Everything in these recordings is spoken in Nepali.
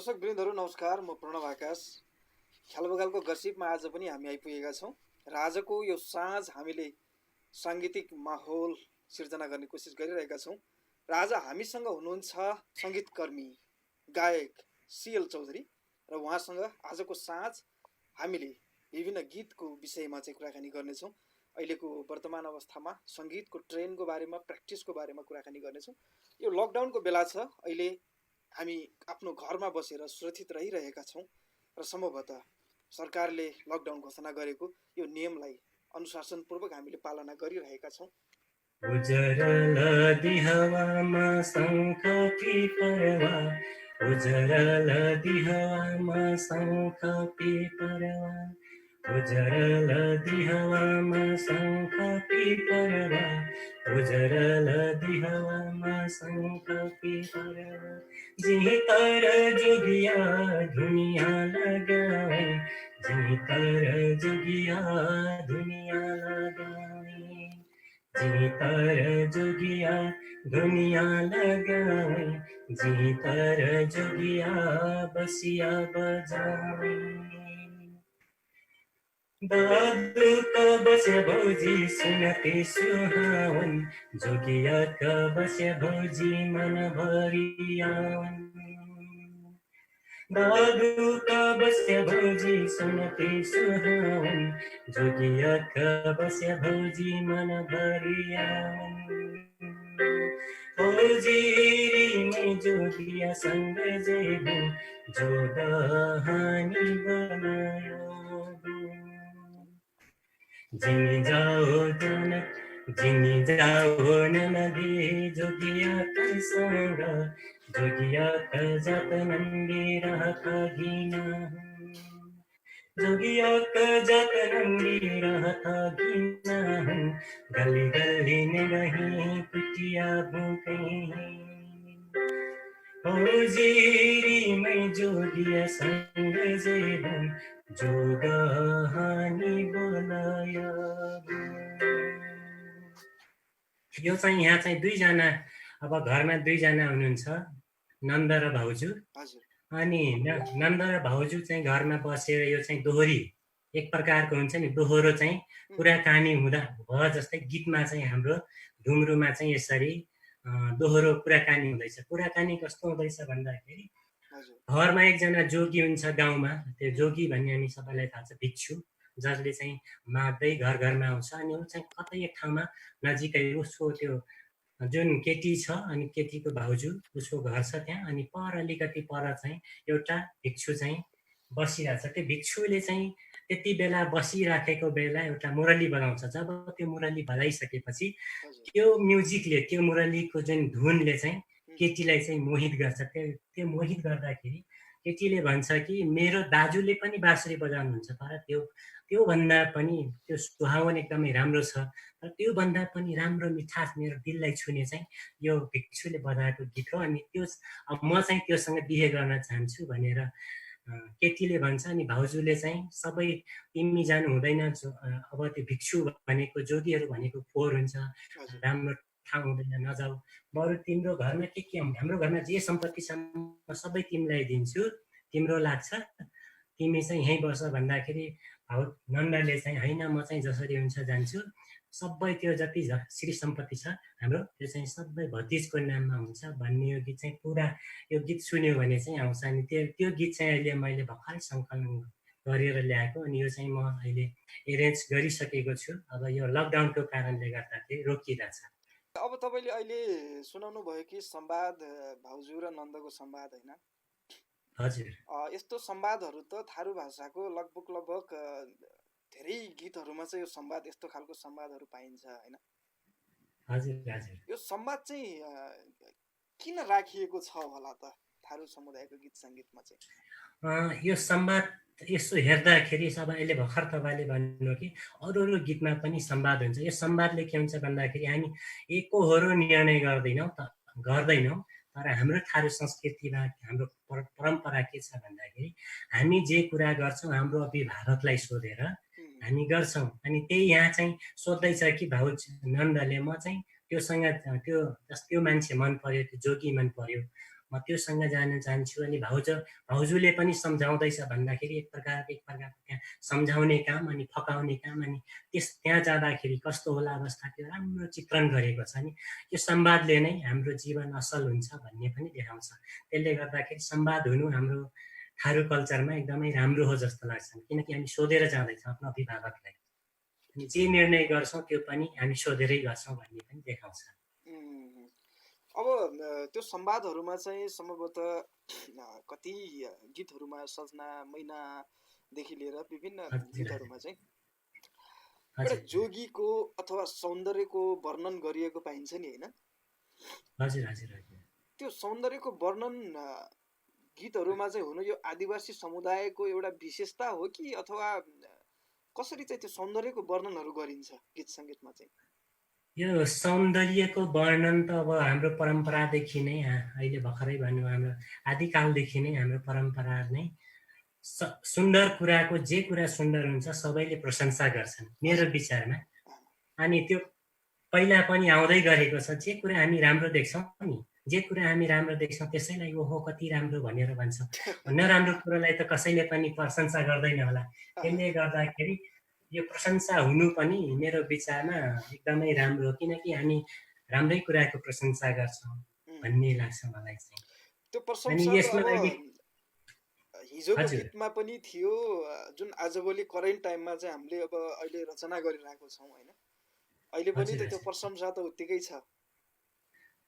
दर्शकवृन्दहरू नमस्कार, म प्रणव आकाश। ख्यालबगालको गसिपमा आज पनि हामी आइपुगेका छौँ र आजको यो साँझ हामीले साङ्गीतिक माहौल सिर्जना गर्ने कोसिस गरिरहेका छौँ र आज हामीसँग हुनुहुन्छ सङ्गीतकर्मी गायक सिएल चौधरी र उहाँसँग आजको साँझ हामीले विभिन्न गीतको विषयमा चाहिँ कुराकानी गर्नेछौँ। अहिलेको वर्तमान अवस्थामा सङ्गीतको ट्रेन्डको बारेमा, प्र्याक्टिसको बारेमा कुराकानी गर्नेछौँ। यो लकडाउनको बेला छ, अहिले हामी आफ्नो घरमा बसेर सुरक्षित रहिरहेका छौँ र सम्भवतः सरकारले लकडाउन घोषणा गरेको यो नियमलाई अनुशासनपूर्वक हामीले पालना गरिरहेका छौँ। उजरल दिहवामा शङ्ख पिपरवा, उजरल दिहवामा शङ्ख पिपरवा, उजरल दिहवामा शङ्ख पिपरवा, उजरल दिहवामा शङ्ख पिपरवा। जितर जोगिया दुनिया लगाए, जितर जोगिया दुनिया लगाए, जितर जोगिया दुनिया लगाए, जितर जोगिया बसिया बजाए। दादू का बसे भौजी सुनते सुहावन, जोगिया का बसे भौजी मन भरियावन। दादू का बसे भौजी सुनते सुहावन, जोगिया का बसे भौजी मन भरियावन। भौजी में जोगिया संग जेबो, जो दहानी बनायो। जिनी जाओ नदी जोगिया का संग, जोगिया का जात नंदी रहता गीना, जोगिया का जात नंदी रहता गीना। गली गली में रही कुटिया भूखे, भौजी में जोगिया संग जेबो, जो दहानी बनायो। यो चाहिँ यहाँ चाहिँ दुईजना, अब घरमा दुईजना हुनुहुन्छ, नन्द र भाउजू। अनि नन्द र भाउजू चाहिँ घरमा बसेर यो चाहिँ दोहोरी एक प्रकारको हुन्छ नि, दोहोरो चाहिँ कुराकानी हुँदा भयो जस्तै गीतमा चाहिँ हाम्रो ढुङ्ग्रोमा चाहिँ यसरी दोहोरो कुराकानी हुँदैछ। कुराकानी कस्तो हुँदैछ भन्दाखेरि घरमा एकजना जोगी हुन्छ गाउँमा, त्यो जोगी भन्ने हामी सबैलाई थाहा छ, भिक्षु, जसले चाहिँ माग्दै घर घरमा आउँछ। अनि ऊ चाहिँ कतै एक ठाउँमा नजिकै उसको त्यो जुन केटी छ अनि केटीको भाउजू उसको घर छ त्यहाँ, अनि पर अलिकति पर चाहिँ एउटा भिक्षु चाहिँ बसिरहेछ। त्यो भिक्षुले चाहिँ त्यति बेला बसिराखेको बेला एउटा मुरली बजाउँछ। जब त्यो मुरली बजाइसकेपछि त्यो म्युजिकले, त्यो मुरलीको जुन धुनले चाहिँ केटीलाई चाहिँ मोहित गर्छ। त्यो मोहित गर्दाखेरि केटीले भन्छ कि मेरो दाजुले पनि बाँसुरी बजाउनुहुन्छ, तर त्योभन्दा पनि त्यो सुहावन एकदमै राम्रो छ, तर त्योभन्दा पनि राम्रो मिठास मेरो दिललाई छुने चाहिँ यो भिक्षुले बजाएको गीत हो। अनि त्यो म चाहिँ त्योसँग बिहे गर्न चाहन्छु भनेर केटीले भन्छ। अनि भाउजूले चाहिँ सबै तिमी जानु हुँदैन, अब त्यो भिक्षु भनेको, जोगीहरू भनेको फोहोर हुन्छ, राम्रो ठाउँ हुँदैन, नजाऊ, बरु तिम्रो घरमा के हाम्रो घरमा जे सम्पत्ति छ म सबै तिमीलाई दिन्छु, तिम्रो लाग्छ, तिमी चाहिँ यहीँ बस भन्दाखेरि नन्दले चाहिँ होइन, म चाहिँ जसरी हुन्छ जान्छु, सबै त्यो जति श्री सम्पत्ति छ हाम्रो त्यो चाहिँ सबै भतिजको नाममा हुन्छ भन्ने यो गीत चाहिँ पुरा, यो गीत सुन्यो भने चाहिँ आउँछ। अनि त्यो गीत चाहिँ अहिले मैले भर्खरै सङ्कलन गरेर ल्याएको, अनि यो चाहिँ म अहिले एरेन्ज गरिसकेको छु। अब यो लकडाउनको कारणले गर्दाखेरि रोकिरहेछ। अब तपाईँले अहिले सुनाउनु भयो कि संवाद, भाउजू र नन्दको संवाद, होइन? हजुर। यस्तो संवादहरू त थारू भाषाको लगभग धेरै गीतहरूमा चाहिँ यो संवाद, यस्तो खालको संवादहरू पाइन्छ, होइन? हजुर हजुर। यो संवाद चाहिँ किन राखिएको छ होला त थारू समुदायको गीत सङ्गीतमा चाहिँ? यो संवाद यसो हेर्दाखेरि सब अहिले भर्खर तपाईँले भन्नुभयो कि अरू गीतमा पनि संवाद हुन्छ। यो संवादले के हुन्छ भन्दाखेरि हामी एकहोरो निर्णय गर्दैनौँ, तर हाम्रो थारू संस्कृतिमा हाम्रो परम्परा के छ भन्दाखेरि हामी जे कुरा गर्छौँ हाम्रो अभिभावकलाई सोधेर हामी गर्छौँ। अनि त्यही यहाँ चाहिँ सोध्दैछ कि भाउजू नन्दले, म चाहिँ त्योसँग त्यो मान्छे मन पर्यो, त्यो जोगी मन पर्यो, म त्योसँग जान चाहन्छु। अनि भाउजूले पनि सम्झाउँदैछ भन्दाखेरि एक प्रकारको त्यहाँ सम्झाउने काम अनि फकाउने काम, अनि त्यहाँ जाँदाखेरि कस्तो होला अवस्था त्यो राम्रो चित्रण गरेको छ। अनि यो संवादले नै हाम्रो जीवन असल हुन्छ भन्ने पनि देखाउँछ। त्यसले गर्दाखेरि संवाद हुनु हाम्रो थारू कल्चरमा एकदमै राम्रो हो जस्तो लाग्छ, किनकि हामी सोधेर जाँदैछौँ आफ्नो अभिभावकलाई, अनि जे निर्णय गर्छौँ त्यो पनि हामी सोधेरै गर्छौँ भन्ने पनि देखाउँछ। अब त्यो संवादहरूमा चाहिँ सम्भवतः कति गीतहरूमा सजना मैनादेखि लिएर विभिन्न गीतहरूमा चाहिँ एउटा जोगीको अथवा सौन्दर्यको वर्णन गरिएको पाइन्छ नि, होइन? हजुर हजुर हजुर। त्यो सौन्दर्यको वर्णन गीतहरूमा चाहिँ हुनु यो आदिवासी समुदायको एउटा विशेषता हो कि अथवा कसरी चाहिँ त्यो सौन्दर्यको वर्णनहरू गरिन्छ गीत सङ्गीतमा चाहिँ? यो सौन्दर्यको वर्णन त अब हाम्रो परम्परादेखि नै अहिले भर्खरै भन्नु हाम्रो आदिकालदेखि नै हाम्रो परम्परा नै सुन्दर कुराको जे कुरा सुन्दर हुन्छ सबैले प्रशंसा गर्छन् मेरो विचारमा। अनि त्यो पहिला पनि आउँदै गरेको छ। जे कुरा हामी राम्रो देख्छौँ नि, जे कुरा हामी राम्रो देख्छौँ त्यसैलाई ओहो कति राम्रो भनेर भन्छौँ। नराम्रो कुरालाई त कसैले पनि प्रशंसा गर्दैन होला। त्यसले गर्दाखेरि यो प्रशंसा हुनु पनि मेरो विचारमा एकदमै राम्रो हो, किनकि हामी राम्रै कुराको प्रशंसा गर्छौँ भन्ने लाग्छ मलाई चाहिँ। त्यो प्रशंसा हिजोको गीतमा पनि थियो, जुन आजभोलि करेन्ट टाइममा चाहिँ हामीले अब अहिले रचना गरिरहेको छौँ, होइन? अहिले पनि त त्यो प्रशंसा त उत्तिकै छ।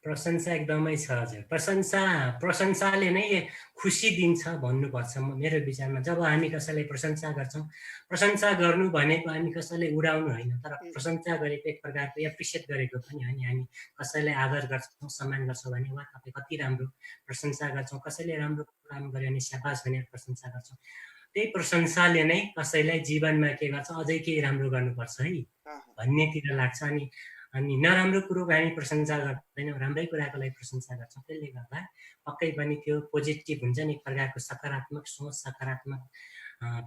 प्रशंसा एकदमै छ हजुर। प्रशंसाले नै खुसी दिन्छ भन्नुपर्छ मेरो विचारमा। जब हामी कसैलाई प्रशंसा गर्छौँ, प्रशंसा गर्नु भनेको हामी कसैलाई उडाउनु होइन, तर प्रशंसा गरेको एक प्रकारको एप्रिसिएट गरेको पनि हो नि। हामी कसैलाई आदर गर्छौँ, सम्मान गर्छौँ भने वा तपाईँ कति राम्रो, प्रशंसा गर्छौँ। कसैले राम्रो काम गर्यो भने स्याबास भनेर प्रशंसा गर्छौँ। त्यही प्रशंसाले नै कसैलाई जीवनमा के गर्छ, अझै केही राम्रो गर्नुपर्छ है भन्नेतिर लाग्छ। अनि नराम्रो कुरोको हामी प्रशंसा गर्दैनौँ, राम्रै कुराको लागि प्रशंसा गर्छौँ। त्यसले गर्दा पक्कै पनि त्यो पोजिटिभ हुन्छ नि, एक प्रकारको सकारात्मक सोच, सकारात्मक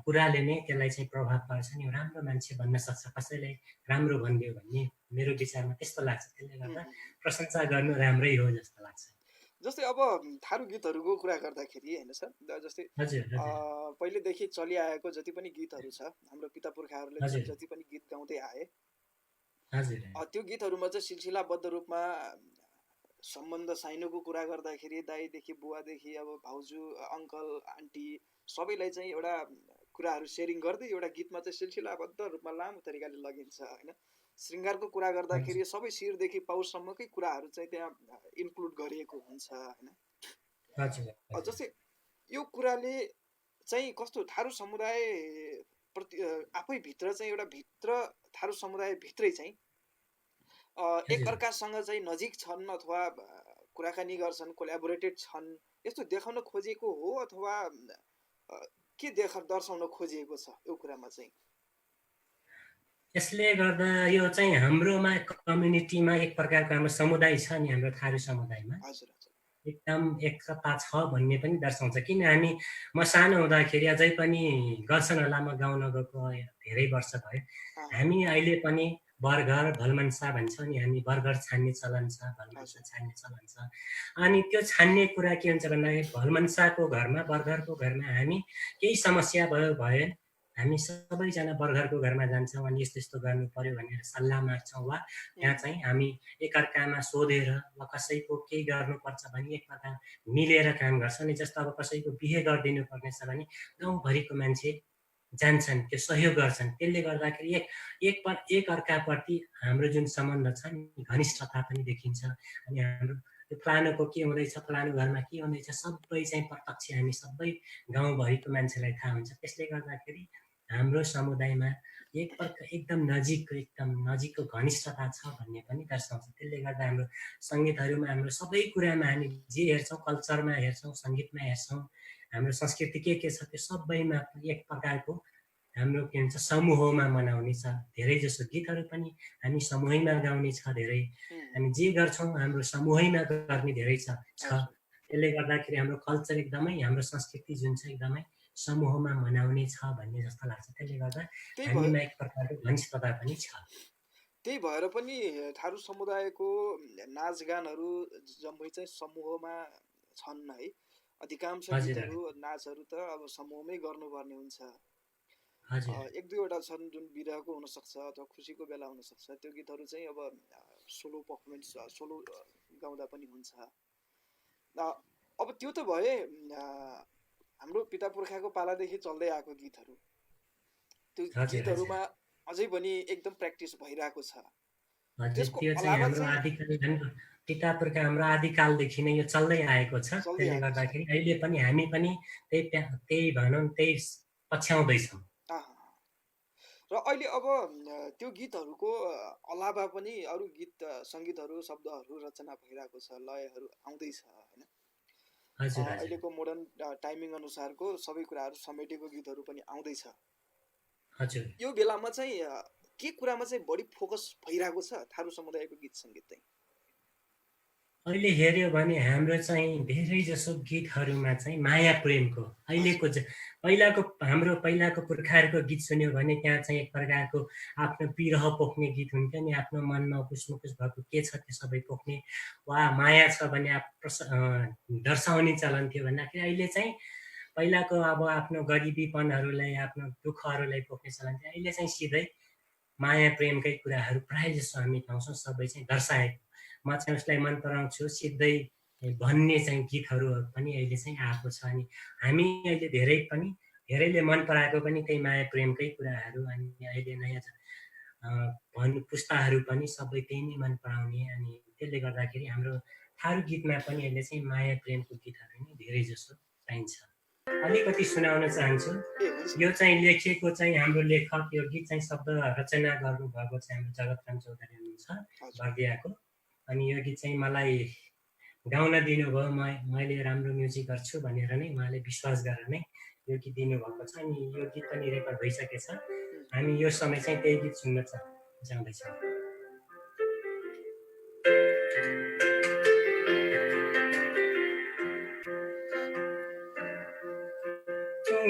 कुराले नै त्यसलाई चाहिँ प्रभाव पार्छ नि। राम्रो मान्छे भन्न सक्छ कसैलाई राम्रो भनिदियो भन्ने मेरो विचारमा त्यस्तो लाग्छ। त्यसले गर्दा प्रशंसा गर्नु राम्रै हो जस्तो लाग्छ। जस्तै अब थारू गीतहरूको कुरा गर्दाखेरि होइन सर, जस्तै पहिलेदेखि चलिआएको जति पनि गीतहरू छ, हाम्रो पिता पुर्खाहरूले जति पनि गीत गाउँदै आए, त्यो गीतहरूमा चाहिँ सिलसिलाबद्ध रूपमा सम्बन्ध साइनोको कुरा गर्दाखेरि दाईदेखि बुवादेखि अब भाउजू अङ्कल आन्टी सबैलाई चाहिँ एउटा कुराहरू सेयरिङ गर्दै एउटा गीतमा चाहिँ सिलसिलाबद्ध रूपमा लामो तरिकाले लगिन्छ, होइन? श्रृङ्गारको कुरा गर्दाखेरि सबै शिरदेखि पाउसम्मकै कुराहरू चाहिँ त्यहाँ इन्क्लुड गरिएको हुन्छ, होइन? जस्तै यो कुराले चाहिँ कस्तो थारू समुदाय प्रति आफै भित्र चाहिँ एउटा भित्र थारू समुदाय भित्रै चाहिँ एकअर्कासँग चाहिँ नजिक छन् अथवा कुराकानी गर्छन्, कोल्याबोरेटेड छन्, यस्तो देखाउन खोजेको हो अथवा के दर्शाउन खोजिएको छ यो कुरामा चाहिँ? यसले गर्दा यो चाहिँ हाम्रोमा कम्युनिटीमा एक प्रकारको हाम्रो समुदाय छ नि, हाम्रो थारू समुदायमा एकदम एकता छ भन्ने पनि दर्शाउँछ। किन हामी म सानो हुँदाखेरि अझै पनि गर्छन् होला, म गाउँ नगएको धेरै वर्ष भयो। हामी अहिले पनि बर्गर भलमन्सा भन्छौँ नि, हामी बर्गर छान्ने चलन छ, भलमन्सा छान्ने चलन छ। अनि त्यो छान्ने कुरा के हुन्छ भन्दाखेरि भलमन्साको घरमा, बर्गरको घरमा हामी केही समस्या भयो हामी सबैजना बर्गरको घरमा जान्छौँ अनि यस्तो यस्तो गर्नु पर्यो भनेर सल्लाह माग्छौँ, वा त्यहाँ चाहिँ हामी एकअर्कामा सोधेर वा कसैको केही गर्नुपर्छ भने एक प्रकार मिलेर काम गर्छौँ नि। जस्तो अब कसैको बिहे गरिदिनु पर्ने छ भने गाउँभरिको मान्छे जान्छन्, त्यो सहयोग गर्छन्। त्यसले गर्दाखेरि एक अर्काप्रति हाम्रो जुन सम्बन्ध छ नि घनिष्ठता पनि देखिन्छ। अनि हाम्रो त्यो फलानुको के हुँदैछ, फलानु घरमा के हुँदैछ सबै चाहिँ प्रत्यक्ष हामी सबै गाउँभरिको मान्छेलाई थाहा हुन्छ। त्यसले गर्दाखेरि हाम्रो समुदायमा एकदम नजिकको घनिष्ठता छ भन्ने पनि दर्शाउँछ। त्यसले गर्दा हाम्रो सङ्गीतहरूमा हाम्रो सबै कुरामा हामी जे हेर्छौँ, कल्चरमा हेर्छौँ, सङ्गीतमा हेर्छौँ, हाम्रो संस्कृति के छ त्यो सबैमा एक प्रकारको हाम्रो के भन्छ समूहमा मनाउने छ। धेरै जसो गीतहरू पनि हामी समूहैमा गाउने छ, धेरै हामी जे गर्छौँ हाम्रो समूहैमा गर्ने धेरै छ। त्यसले गर्दाखेरि हाम्रो कल्चर एकदमै, हाम्रो संस्कृति जुन छ एकदमै समूहमा मनाउने छ भन्ने जस्तो लाग्छ। त्यसले गर्दा हामीमा एक प्रकारको घनिष्ठता पनि छ। त्यही भएर पनि थारू समुदायको नाचगानहरू जम्मै चाहिँ समूहमा छन् है। अधिकांश हजुर गीतहरू नाचहरू त अब समूहमै गर्नुपर्ने हुन्छ। हजुर एक दुईवटा छन् जुन विरहको हुनसक्छ अथवा खुसीको बेला हुनसक्छ, त्यो गीतहरू चाहिँ अब सोलो पर्फर्मेन्स सोलो गाउँदा पनि हुन्छ। अब त्यो त भए हाम्रो पिता पुर्खाको पालादेखि चल्दै आएको गीतहरू, त्यो हजुर गीतहरूमा अझै पनि एकदम प्र्याक्टिस भइरहेको छ। हजुर त्यसको त्यो चाहिँ अलावा हाम्रो चाहिँ आदिकाल पिता पुर्खा हाम्रो आदिकालदेखि नै यो चल्दै आएको छ। चल्दै त्यसले आएको छ। गर्दाखेरि अहिले पनि हामी पनि त्यही भनौँ त्यही पछ्याउँदैछौँ। र अहिले अब त्यो गीतहरूको अलावा पनि अरू गीत सङ्गीतहरू शब्दहरू रचना भइरहेको छ, लयहरू आउँदैछ होइन। हजुर हजुर अहिलेको मोडर्न टाइमिङ अनुसारको सबै कुराहरू समेटेको गीतहरू पनि आउँदैछ। हजुर यो बेलामा चाहिँ के कुरामा चाहिँ बढी फोकस भइरहेको छ थारू समुदायको गीत सङ्गीत चाहिँ? अहिले हेऱ्यो भने हाम्रो चाहिँ धेरै जसो गीतहरूमा चाहिँ माया प्रेमको अहिलेको हाम्रो पहिलाको पुर्खाहरूको गीत सुन्यो भने त्यहाँ चाहिँ एक प्रकारको आफ्नो विरह पोख्ने गीत हुन्थ्यो नि, आफ्नो मनमा उकुस मुकुस भएको के छ त्यो सबै पोख्ने, वा माया छ भने दर्शाउने चलन थियो। भन्दाखेरि अहिले चाहिँ पहिलाको अब आफ्नो गरिबीपनहरूलाई आफ्नो दुःखहरूलाई पोख्ने चलन थियो। अहिले चाहिँ सिधै माया प्रेमकै कुराहरू प्रायः जसो हामी पाउँछौँ, सबै चाहिँ दर्शाएको। म चाहिँ उसलाई मन पराउँछु सिधै भन्ने चाहिँ गीतहरू पनि अहिले चाहिँ आएको छ। अनि हामी अहिले धेरैले मन पराएको पनि त्यही माया प्रेमकै कुराहरू। अनि अहिले नयाँ पुस्ताहरू पनि सबै त्यही नै मन पराउने। अनि त्यसले गर्दाखेरि हाम्रो थारू गीतमा पनि अहिले चाहिँ माया प्रेमको गीतहरू नै धेरै जसो पाइन्छ। अलिकति सुनाउन चाहन्छु। यो चाहिँ लेखिएको चाहिँ हाम्रो लेखक, यो गीत चाहिँ शब्द रचना गर्नुभएको चाहिँ हाम्रो जगतराम चौधरी हुनुहुन्छ बर्दियाको। अनि यो गीत चाहिँ मलाई गाउन दिनुभयो, मैले राम्रो म्युजिक गर्छु भनेर नै उहाँले विश्वास गरेर नै यो गीत दिनुभएको छ। अनि यो गीत पनि रेकर्ड भइसकेछ। हामी यो समय चाहिँ त्यही गीत सुन्न जाँदैछौँ।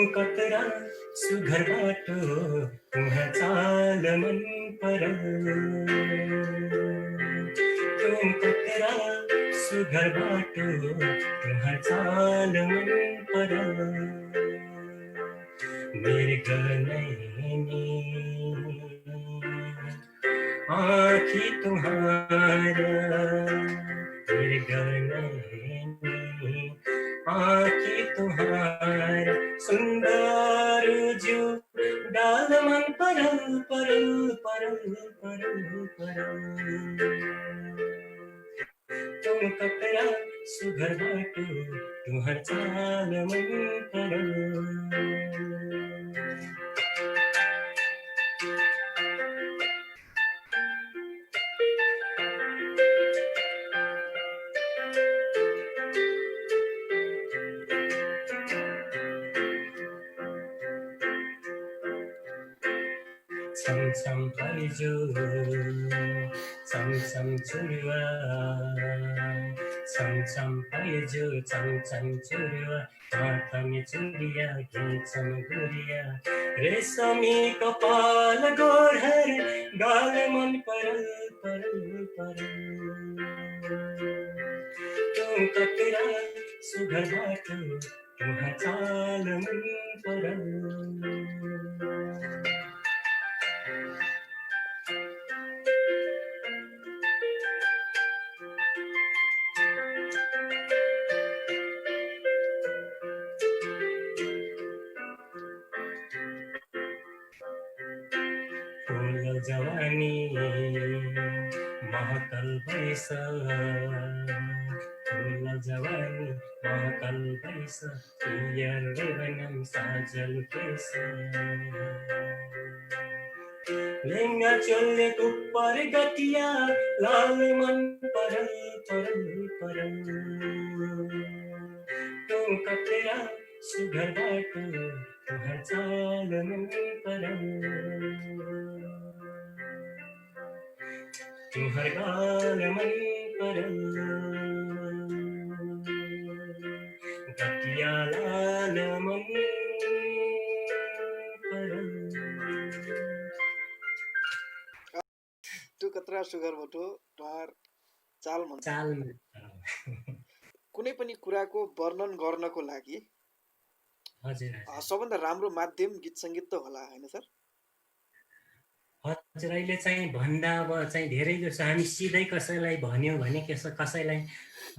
कतरा सुघर बाटो तुहाँ चाल मन परौ, कतरा सुघर बाटो तुहाँ चाल मन परौ, मृग नैनी आँखी तुम्हारा, मृग नैनी आँखी तुम्हारा, सुन्दर जो डाल मन परौ परौ परौ परौ परौ, तुम कतरा सुघर बाटो तुहर चाल मन परौ। छम छम फैजो छम छम चुरुवा, छम छम फैजो छम छम चुरुवा, हाथ में चुड़िया घिंचम गुड़िया, रेशमी कपाल गोढ़र गाल मन परल परल परल, तुम कतरा सुघर बाटो तुहाँ चाल मन परल। जवानी महकल बैस, फूल जवानी महकल बैस, पियर रेवनम साजल केस, लेंगा चोले ऊपर गटिया लाल मन परल परल परल, तुम कतरा सुघर बाटो तुहर चाल मन परल, तुहर गाल मन परल, गटिया लाल मन परल। त्यो कतरा सुघर बाटो तुहार चाल मन कुनै पनि कुराको वर्णन गर्नको लागि हजुर सबभन्दा राम्रो माध्यम गीत सङ्गीत त होला होइन सर? हजुर अहिले चाहिँ भन्दा अब चाहिँ धेरै जसो हामी सिधै कसैलाई भन्यो भने कसैलाई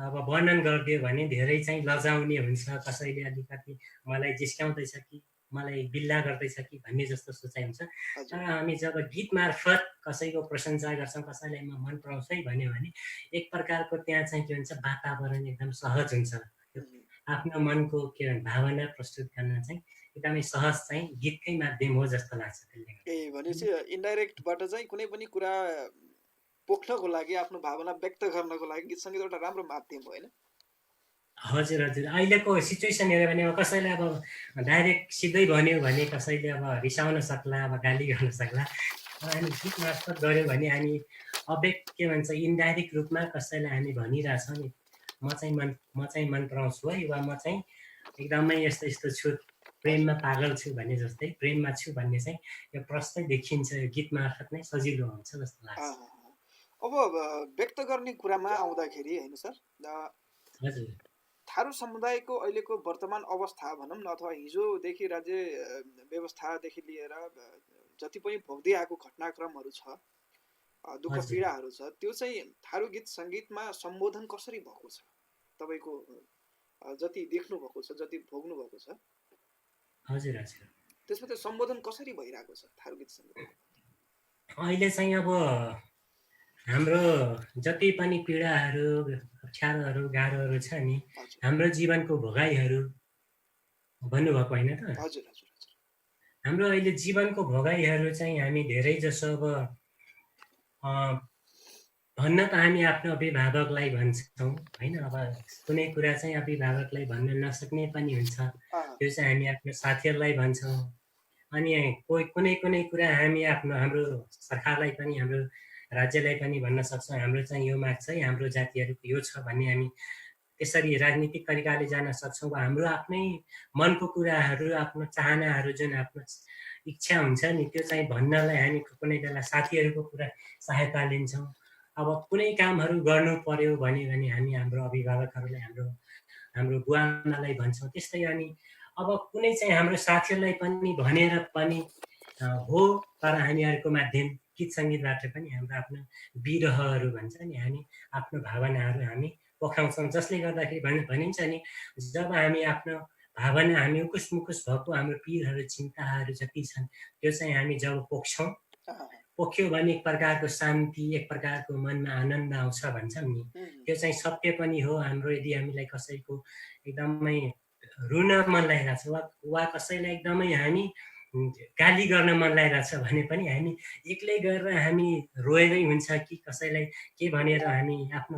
अब वर्णन गरिदियो भने धेरै चाहिँ लजाउने हुन्छ, कसैले अलिकति मलाई जिस्काउँदैछ कि मलाई बिल्ला गर्दैछ कि भन्ने जस्तो सोचाइ हुन्छ। तर हामी जब गीत मार्फत कसैको प्रशंसा गर्छौँ, कसैलाई म मन पराउँछु है भन्यो भने एक प्रकारको त्यहाँ चाहिँ के हुन्छ, वातावरण एकदम सहज हुन्छ। आफ्नो मनको के भन्छ भावना प्रस्तुत गर्न चाहिँ एकदमै सहज चाहिँ गीतकै माध्यम हो जस्तो लाग्छ। त्यसले भनेपछि इन्डाइरेक्टबाट चाहिँ कुनै पनि कुरा पोख्नको लागि, आफ्नो भावना व्यक्त गर्नको लागि गीत सङ्गीत एउटा राम्रो माध्यम हो होइन? हजुर हजुर अहिलेको सिचुएसन हेऱ्यो भने अब कसैलाई अब डाइरेक्ट सिधै भन्यो भने कसैले अब रिसाउन सक्ला, अब गाली गर्न सक्ला। हामी गीत मार्फत गऱ्यो भने हामी अव्यक्त के भन्छ इन्डाइरेक्ट रूपमा कसैलाई हामी भनिरहेछौँ नि, म चाहिँ मन पराउँछु है, वा म चाहिँ एकदमै यस्तो यस्तो छु, प्रेममा पागल छु भन्ने जस्तै, प्रेममा छु भन्ने चाहिँ यो प्रस्तै देखिन्छ। यो गीत मार्फत नै सजिलो हुन्छ जस्तो लाग्छ। अब व्यक्त गर्ने कुरामा आउँदाखेरि होइन सर, हजुर थारू समुदायको अहिलेको वर्तमान अवस्था भनौँ न, अथवा हिजोदेखि राज्य व्यवस्थादेखि लिएर जति पनि भोग्दै आएको घटनाक्रमहरू छ, दुःख पीडाहरू छ, त्यो चाहिँ थारू गीत सङ्गीतमा सम्बोधन कसरी भएको छ? तपाईँको जति देख्नु भएको छ, जति भोग्नु भएको छ, हजुर हजुर त्यसमा चाहिँ सम्बोधन कसरी भइरहेको छ थारू गीत सङ्गीत? अहिले चाहिँ अब हाम्रो जति पनि पीडाहरू, अप्ठ्यारोहरू, गाह्रोहरू छ नि, हाम्रो जीवनको भोगाइहरू भन्नुभएको होइन त? हजुर हजुर हजुर। हाम्रो अहिले जीवनको भोगाइहरू चाहिँ हामी धेरै जसो अब भन्न त हामी आफ्नो अभिभावकलाई भन्छौँ होइन, अब कुनै कुरा चाहिँ अभिभावकलाई भन्न नसक्ने पनि हुन्छ, त्यो चाहिँ हामी आफ्नो साथीहरूलाई भन्छौँ। अनि कुनै कुरा हामी हाम्रो सरकारलाई पनि, हाम्रो राज्यलाई पनि भन्न सक्छौँ, हाम्रो चाहिँ यो माग छ, हाम्रो जातिहरूको यो छ भन्ने हामी त्यसरी राजनीतिक तरिकाले जान सक्छौँ। वा हाम्रो आफ्नै मनको कुराहरू, आफ्नो चाहनाहरू, जुन आफ्नो इच्छा हुन्छ नि, त्यो चाहिँ भन्नलाई हामी कुनै बेला साथीहरूको कुरा सहायता लिन्छौँ। अब कुनै कामहरू गर्नु पर्यो भने हामी हाम्रो अभिभावकहरूलाई, हाम्रो बुवाआमालाई भन्छौँ। त्यस्तै अनि अब कुनै चाहिँ हाम्रो साथीहरूलाई पनि भनेर पनि हो, तर हामीहरूको माध्यम गीत सङ्गीतबाट पनि हाम्रो आफ्नो विरहहरू भन्छ नि, हामी आफ्नो भावनाहरू हामी पोखाउँछौँ। जसले गर्दाखेरि भनिन्छ नि, जब हामी आफ्नो भावना, हामी उकुस मुकुस भएको हाम्रो पीरहरू, चिन्ताहरू जति छन्, त्यो चाहिँ हामी जब पोख्यो भने एक प्रकारको शान्ति, एक प्रकारको मनमा आनन्द आउँछ भन्छौँ नि, त्यो चाहिँ सत्य पनि हो। हाम्रो यदि हामीलाई कसैको एकदमै रुन मन लागिरहेछ वा कसैलाई एकदमै हामी गाली गर्न मन लागिरहेछ भने पनि हामी एक्लै गरेर हामी रोएरै हुन्छ कि कसैलाई के भनेर हामी आफ्नो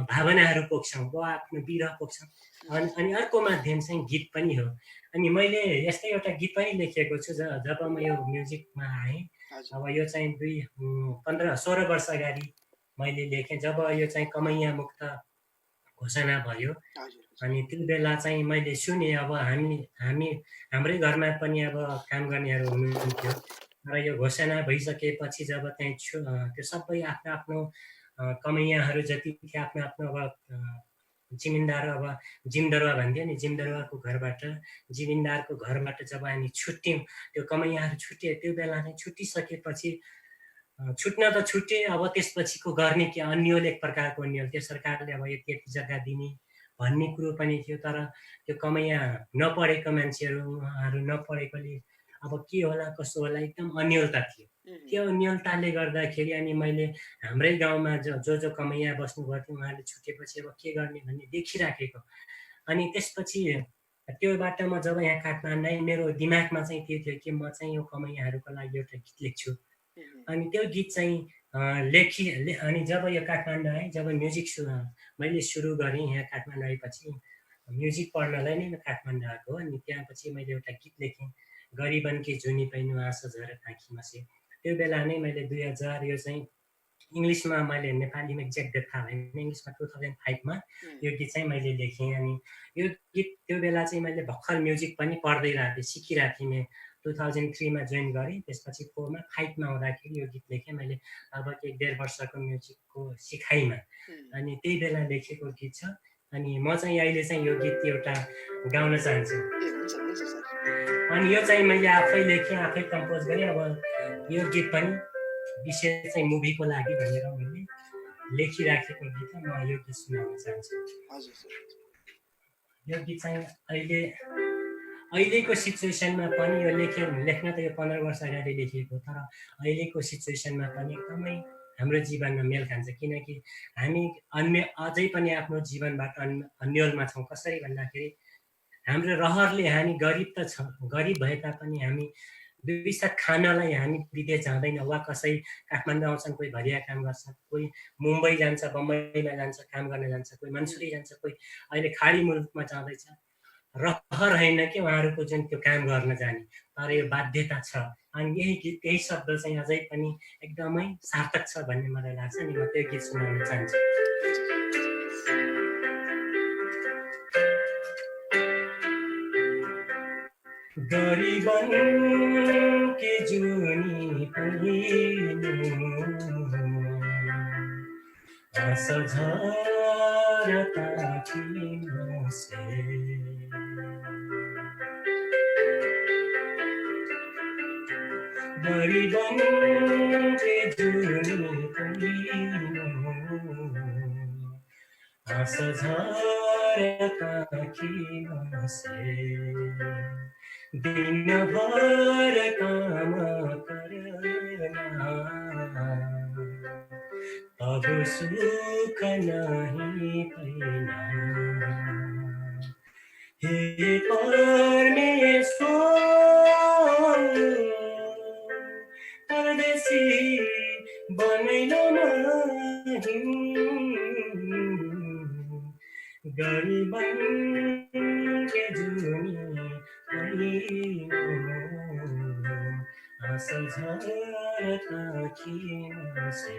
भावनाहरू पोख्छौँ वा आफ्नो विरह पोख्छौँ। अनि अर्को माध्यम चाहिँ गीत पनि हो। अनि मैले यस्तै एउटा गीत पनि लेखेको छु जब म यो म्युजिकमा आएँ। अब यो चाहिँ 15-16 वर्ष अगाडि मैले लेखेँ, जब यो चाहिँ कमैया मुक्त घोषणा भयो। अनि त्यो बेला चाहिँ मैले सुने, अब हाम्रै घरमा पनि अब काम गर्नेहरू हुनुहुन्थ्यो, र यो घोषणा भइसकेपछि जब त्यहाँ त्यो सबै आफ्नो कमैयाहरू जति थिए आफ्नो अब जिमिन्दार, अब जिमदरुवा भन्थ्यो नि, जिमदरुवाको घरबाट, जिमिन्दारको घरबाट जब हामी छुट्यौँ, त्यो कमैयाहरू छुट्यो। त्यो बेला चाहिँ छुट्टिसकेपछि छुट्न त छुट्टे, अब त्यसपछिको गर्ने के अन्यल, एक प्रकारको अन्यल, त्यो सरकारले अब यति जग्गा दिने भन्ने कुरो पनि थियो। तर त्यो कमैया नपढेको मान्छेहरू, उहाँहरू नपढेकोले अब के होला कसो होला एकदम अन्यलता थियो। त्यो अन्यलताले गर्दाखेरि अनि मैले हाम्रै गाउँमा जो कमैया बस्नु गर्थ्यो, उहाँले छुटेपछि अब के गर्ने भन्ने देखिराखेको। अनि त्यसपछि त्योबाट म जब यहाँ काठमाडौँ, मेरो दिमागमा चाहिँ त्यो थियो कि म चाहिँ यो कमैयाहरूको लागि एउटा गीत लेख्छु। अनि त्यो गीत चाहिँ अनि जब यो काठमाडौँ आएँ, जब म्युजिक मैले सुरु गरेँ यहाँ काठमाडौँ आएपछि, म्युजिक पढ्नलाई नै म काठमाडौँ आएको। अनि त्यहाँपछि मैले एउटा गीत लेखेँ, गरिबन के जुनी पैनु आशा झरेर आँखीमा से। त्यो बेला नै मैले 2000, यो चाहिँ इङ्ग्लिसमा, मैले नेपालीमा एक्ज्याक्ट डेट थाहा भएन, इङ्ग्लिसमा 2005मा यो गीत चाहिँ मैले लेखेँ। अनि यो गीत त्यो बेला चाहिँ मैले भर्खर म्युजिक पनि पढ्दै रहेको थिएँ, सिकिरहेको थिएँ। मैं 2003मा जोइन गरेँ, त्यसपछि 4मा 5मा आउँदाखेरि यो गीत लेखेँ मैले, लगभग 1-1.5 वर्षको म्युजिकको सिकाइमा। अनि त्यही बेला लेखेको गीत छ। अनि म चाहिँ अहिले चाहिँ यो गीत एउटा गाउन चाहन्छु। अनि यो चाहिँ मैले आफै लेखेँ, आफै कम्पोज गरेँ। अब यो गीत पनि विशेष चाहिँ मुभीको लागि भनेर मैले लेखिराखेको गीत हो। म यो गीत सुनाउन चाहन्छु। यो गीत चाहिँ अहिलेको सिचुएसनमा पनि यो लेख्न त यो 15 वर्ष अगाडि लेखिएको, तर अहिलेको सिचुएसनमा पनि एकदमै हाम्रो जीवनमा मेल खान्छ। किनकि हामी अझै पनि आफ्नो जीवनबाट अन्यलमा छौँ। कसरी भन्दाखेरि हाम्रो रहरले हामी गरिब त छौँ, गरिब भए तापनि हामी दुई साथ खानलाई हामी विदेश जाँदैन। वा कसै काठमाडौँ आउँछन्, कोही भरिया काम गर्छ, कोही मुम्बई जान्छ, बम्बईमा जान्छ, काम गर्न जान्छ, कोही मन्सुरी जान्छ, कोही अहिले खाडी मुलुकमा जाँदैछ। रहर होइन कि उहाँहरूको जुन त्यो काम गर्न जाने, तर यो बाध्यता छ। अनि यही शब्द चाहिँ अझै पनि एकदमै सार्थक छ भन्ने मलाई लाग्छ। नि म त्यो गीत सुनाउन चाहन्छु। गरिबन के जुनी असझरता किनसे गरिबन के जुनी असझरता किनसे दिनभर काम करना तब सुख नहीं पैना। हे परमेश्वर परदेशी बनैलो गरिबन के जुनी असझरता किनसे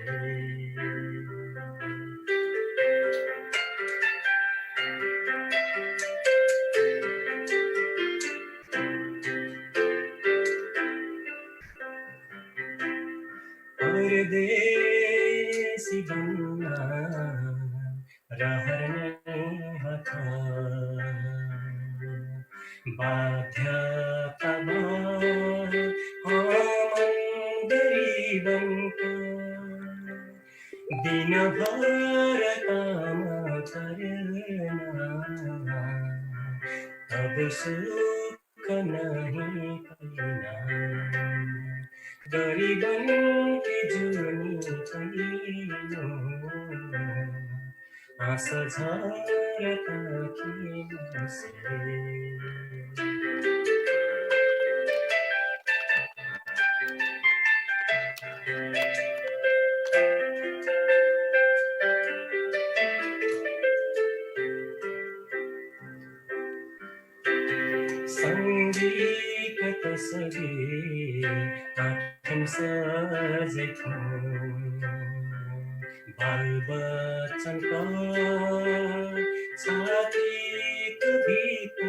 परदेशी बन्ना रहर नहीं हथा बाध्यता गरिबनको दिनभर काम करना तब सुख नहीं पैना। गरिबन के जुनी पैनो असझरता किनसे संगीत तस्बिर आँखन सजेको बाल बच्चनको छातीको भित्र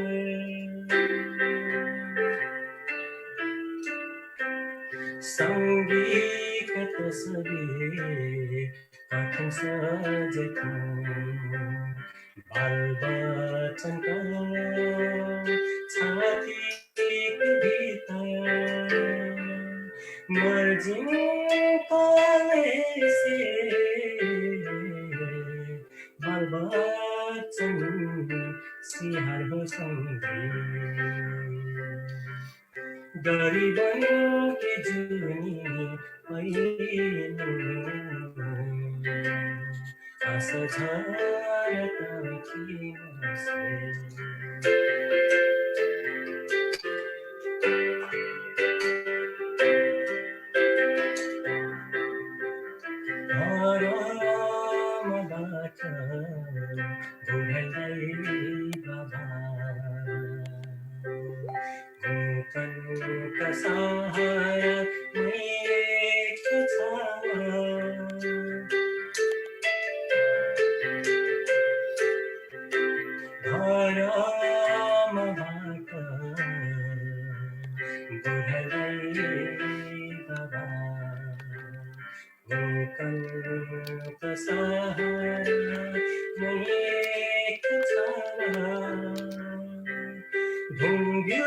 संगीत तस्बिर आँखन सजेको बाल बच्चनको छातीको भित्र मर्जिङ कलेसे बाल बच्चन सिहार हो सँगै गरिबन के जुनी पैनो असझरता किनसे हरामबाट बुढाइ बाबा मुकनका सहारा मैएको छ हरामबाट बुढाइ बाबा मुकनका सहारा मैएको घुम्यो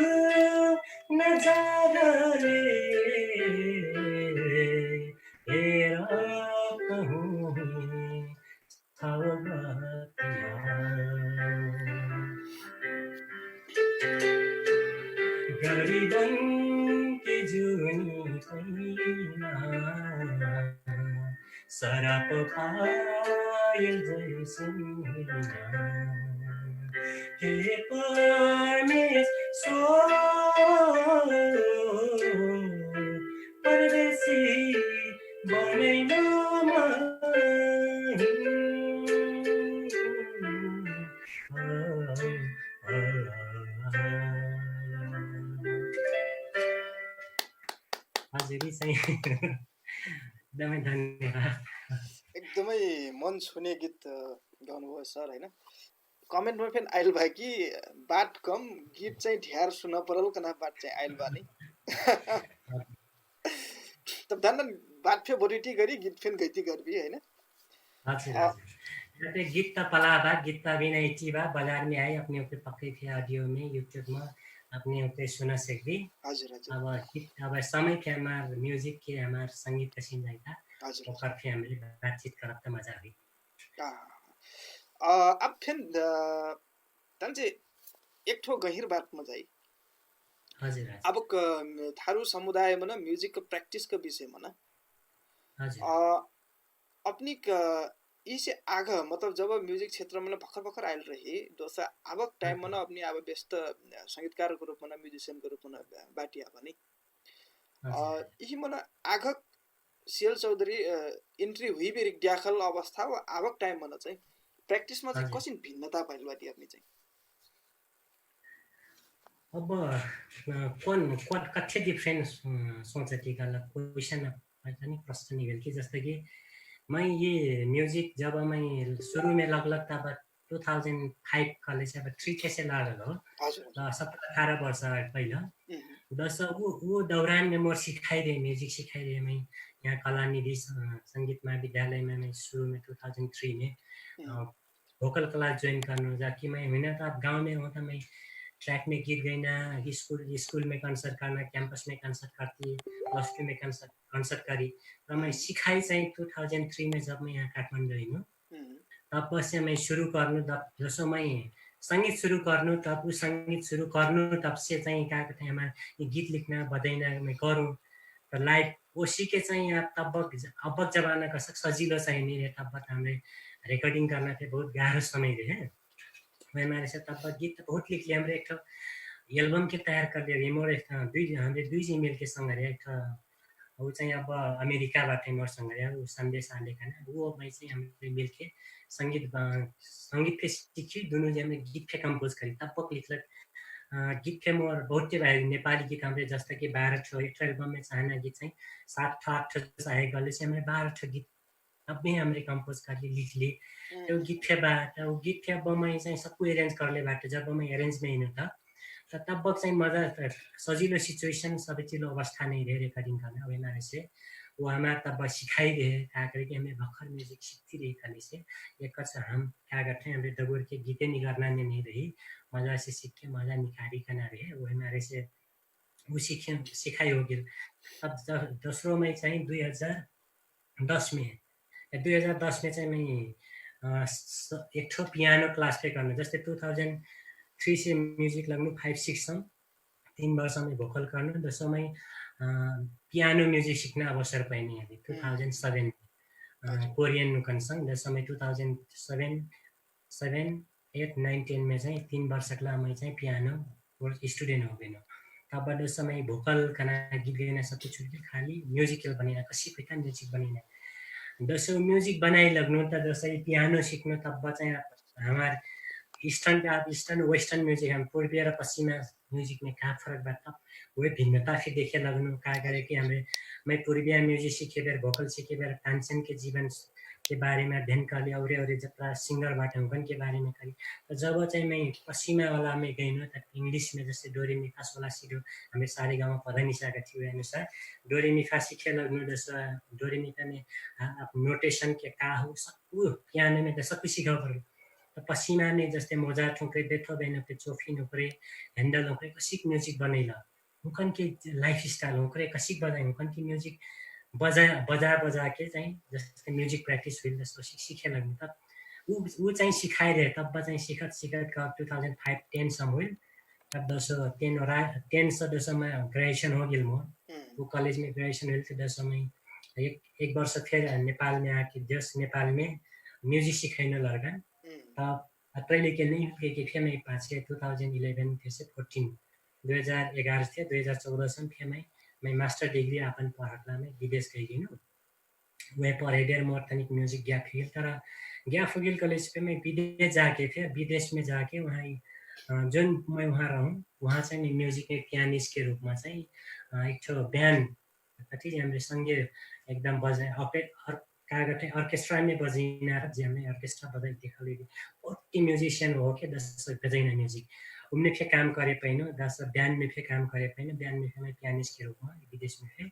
नजाराले हेर कहूँ गरिबन की जुनी कैना सराप पायल जैसिना हे परमेश्वर परदेशी बनैन हजुर चाहिँ एकदमै धन्यवाद एकदमै मन छुने गीत गाउनुभयो सर होइन कमेन्टमा फेरि आइल भयो कि बात कम गीत चाहिँ ढ्यार सुन परल कना बात चाहिँ आइल बा नि तब धन्न बात फे बोरिटी गरी गीत फेन गैती करबी होइन हजुर हजुर तो गीत तो पला बा गीत तो अभी नहीं ची बा बाजार में आई अपने ऊपर पक्के थे ऑडियो में यूट्यूब में अपने ऊपर सुना सकती हजुर हजुर अब गीत अब समय के हमार म्यूजिक के हमार संगीत का सीन जाता हजुर और फिर हमने बातचीत करब तो मजा आई अब फेन तंजे एक ठो गहिर बात में जाई हजुर अब थारू समुदाय में ना म्यूजिक का प्रैक्टिस का विषय में ना हजुर अपनी इसे आग मतलब जब म्यूजिक क्षेत्र में भर्खर भर्खर आयल रही दोसा अब टाइम में अपनी अब व्यस्त संगीतकार को रूप में म्यूजिशियन को रूप में बाटिया बनी यही मन आग सीएल चौधरी एंट्री हुई भी ड्याखल अवस्था व आवक टाइम में चाहिँ प्रैक्टिस में चाहिँ कसिन भिन्नता पाइल बाटी अपनी चाहिँ अब कौन कच्चे डिफरेंट सोचती का क्वेश्चन नहीं प्रश्न निकल के जैसे कि मैं ये म्यूजिक जब मैं शुरू में लगभग तब 2005 कॉलेज अब 3 कैसे लागल हो 17-18 वर्ष पहला दस वो दौरान में मोर सिखाई रहे म्यूजिक सिखाई रहे मैं यहाँ कला निधि संगीत महाविद्यालय में मैं शुरू में 2003 में वोकल क्लास ज्वाइन करना जाकि मैं हुई तो अब गाँव में हूँ तो मैं ट्रैक में गीत गाना स्कूल में कंसर्ट करना कैंपस में कंसर्ट करती +2 में कंसर्ट करी र मैं सिखाई चाहिँ 2003 में जब मैं यहाँ काठमाडौँ हिँड्नु तब से मैं शुरू गर्नु जसो मैं संगीत शुरू गर्नु तब वो संगीत शुरू गर्नु तब से चाहिँ गएको थिएँ हमारे गीत लिखना बजाइना मैं गरूँ तो लाइव वो सीखे चाहिँ अब जमाना का सजिलो चाहिँ नहीं रहे तब हमें रिकॉर्डिंग करना थे बहुत गाह्रो समय रहे हमारे से तब गीत बहुत लिख लिया हमरे एक एल्बम के तैयार कर दिया रिमोट हमरे दुई मिल के संग रहे एक वो चाहिँ अब अमेरिकाबाट मसँग ऊ सन्देश लेखन वो मैं चाहिँ हामीले मिल के संगीत पे सीखी दोनों जे हमने गीत पे कंपोज करी तब लिखलक गीत पे मोर बहुत भाइ नेपाली गीत हमरे जस्ता कि 12 ठो एक एल्बम में चाहना गीत चाहिँ 7-8 ठो चाहे गले से हमें 12 ठो गीत अब भी हमरे कंपोज कर ली लिख ली तो गीत पे बात वो गीत पे अब मैं चाहिँ सबको अरेंज कर ले बाटे जब मैं अरेंज में हिँड्नु त तब चाहिँ मजा सजिलो सिचुएसन सबै चिलो अवस्था नहीं रहे रिकॉर्डिंग करना अब हमारे से वो हमारे तब सिखाई रहे क्या करके हमें भर्खर म्यूजिक सीखती रही खाली से एक हम क्या करते हैं हमें दगोर के गीतें निकालना नहीं रही मजा से सीख के मजा निकाली करना रहे वो हमारे से वो सिखाई हो गई तब दोस्रो में चाहिँ 2010 में चाहिँ मैं एक ठो पियानो क्लास पे गर्नु जस्तै 2003 से म्यूजिक लगनु 5-6 सम्म 3 वर्ष में भोकल गर्नु दसौँ पियानो म्यूजिक सीखने अवसर पाइने अभी 2007 कोरियन नुकनसँग जसमा 2007, 8, 9, 10 में चाहिँ 3 वर्षका मैं चाहिँ पियानो स्टूडेंट हो गए तब समय भोकल खाना गीत गाना सब कुछ खाली म्यूजिकल बनिना कसी कोई का म्यूजिक बनिना दसो म्यूजिक बनाई लगनु त जसै पियानो सिक्नु तब चाहिँ हमार ईस्टर्न वेस्टर्न म्यूजिक हम पूर्वीय र पश्चिमा म्यूजिक में क्या फर्क बात वही भिन्नता फिर देखे लगनु क्या करे कि हमें मैं पूर्वीय म्यूजिक सीखे बेर भोकल सीखे बेर तानसेन के जीवन के बारे में अध्ययन कर लिया और जत्रा सिंगर बाटे उनकन के बारे में करी तो जब चाहिँ मैं पश्चिमा वाला में गई न त इंग्लिश में जैसे डोरी मिफा सोला सिडो हमें सारे गाँव पढ़ा नहीं सका थी अनुसार डोरी मिफा सीखे लगनु जैसा डोरी मिफा में आप नोटेशन के का हो सब पियानो में तो सब कुछ सीखा पड़ो पसीना में जैसे मोजा ठोंके बेथो बेनो के चोफी नोकरे हैंडल नोकरे कसिक म्यूजिक बनेला उनकन के लाइफ स्टाइल नोकरे कसिक बजाए उनकन की म्यूजिक बजा के चाहिँ जस्तै म्युजिक प्र्याक्टिस हुइल जस्तो सिखे लाग्नु त ऊ चाहिँ सिकाइरहे तब चाहिँ सिकत 2005-10 सम्म हुइल तब 10 से 10 में ग्रेजुएशन हो गया मोर वो कॉलेज में ग्रेजुएशन हुई थी 10 में एक वर्ष फिर नेपाल में आके नेपाल में म्यूजिक सिखाने लगा तब पहले के नहीं के फिर मैं पाछे 2011 फिर से 14 2011 से 2014 सम्म फिर मैं मास्टर डिग्री अपन पढ़ला में विदेश गई नु वह पढ़े डेर मोर तनिक म्यूजिक गया फिर तरह गया फुगिल कॉलेज पे मैं विदेश जाके फिर विदेश में जाके वहाँ जुन मैं वहाँ रहूँ वहाँ चाहिँ म्युजिक पियानिस्ट के रूपमा चाहिँ एक ठो ब्यान्ड कति हामीले सँगै एकदम बजाए कागते अर्केस्ट्रा में बजाइना हामीले अर्केस्ट्रा बजाइ देखाले बहुत म्यूजिशियन हो के 10 बजाइना म्यूजिक उनने फिर काम करे पैनो 10 बैंड में फिर काम करे पैनो बैंड में मैं पियानिस्ट के रूप में विदेश में फिर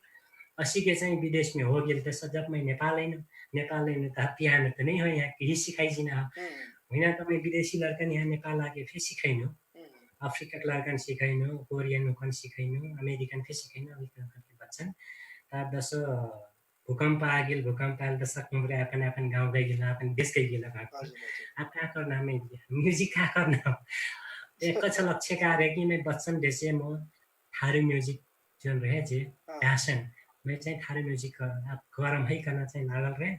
अस्सी के चाहिँ विदेश में हो गया तो जब मैं नेपाल आइन त पियानो तो नहीं हो यहाँ कहीं सिखाइसिन होइन त मैं विदेशी लड़का यहाँ नेपाल आके फिर सिखाइनु अफ्रीका के लड़का सिखाइनु कोरियन ओखन सिखाइनु अमेरिकन फिर सिखाइनु अमेरिकन बच्चन तब 10 भूकंप आ गेल भूकंप आयल त सकमुरे अपन गाँव गई गेल अपन देश गई गेल अब का करना मैं म्यूजिक का करना एक लक्ष्य कार्य कि मैं बच्चन देशे म थारू म्यूजिक जोन रहे जे पैशन मैं चाहिँ थारू म्यूजिक अब गरम है करना चाहिँ लागल रहे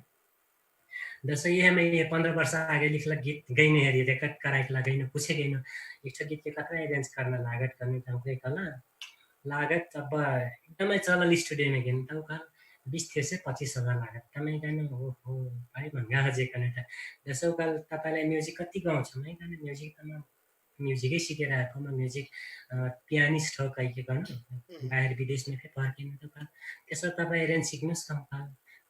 जैसे ये मैं 15 वर्ष आगे लिखला गीत गईने हरी रेकॉर्ड कराइला गईने पूछे गईने एक गीत के कतरा अरेंज करना लागत करने तंके कला लागत अब एकदमै चलल स्टुडियो में गेन तब का 20 से 25,000 लागत तमै गाने हो भाइ भन्गा हजे कने त जसो काल तपाईलाई म्युजिक कति गाउँछ मै गाने म्युजिक त म्युजिकै सिकेर आएको म म्युजिक पियानिस्ट हो कहिले गर्नु बाहिर विदेश में फर्किनु त त्यसो तपाई अरेंज सिक्नुस् कम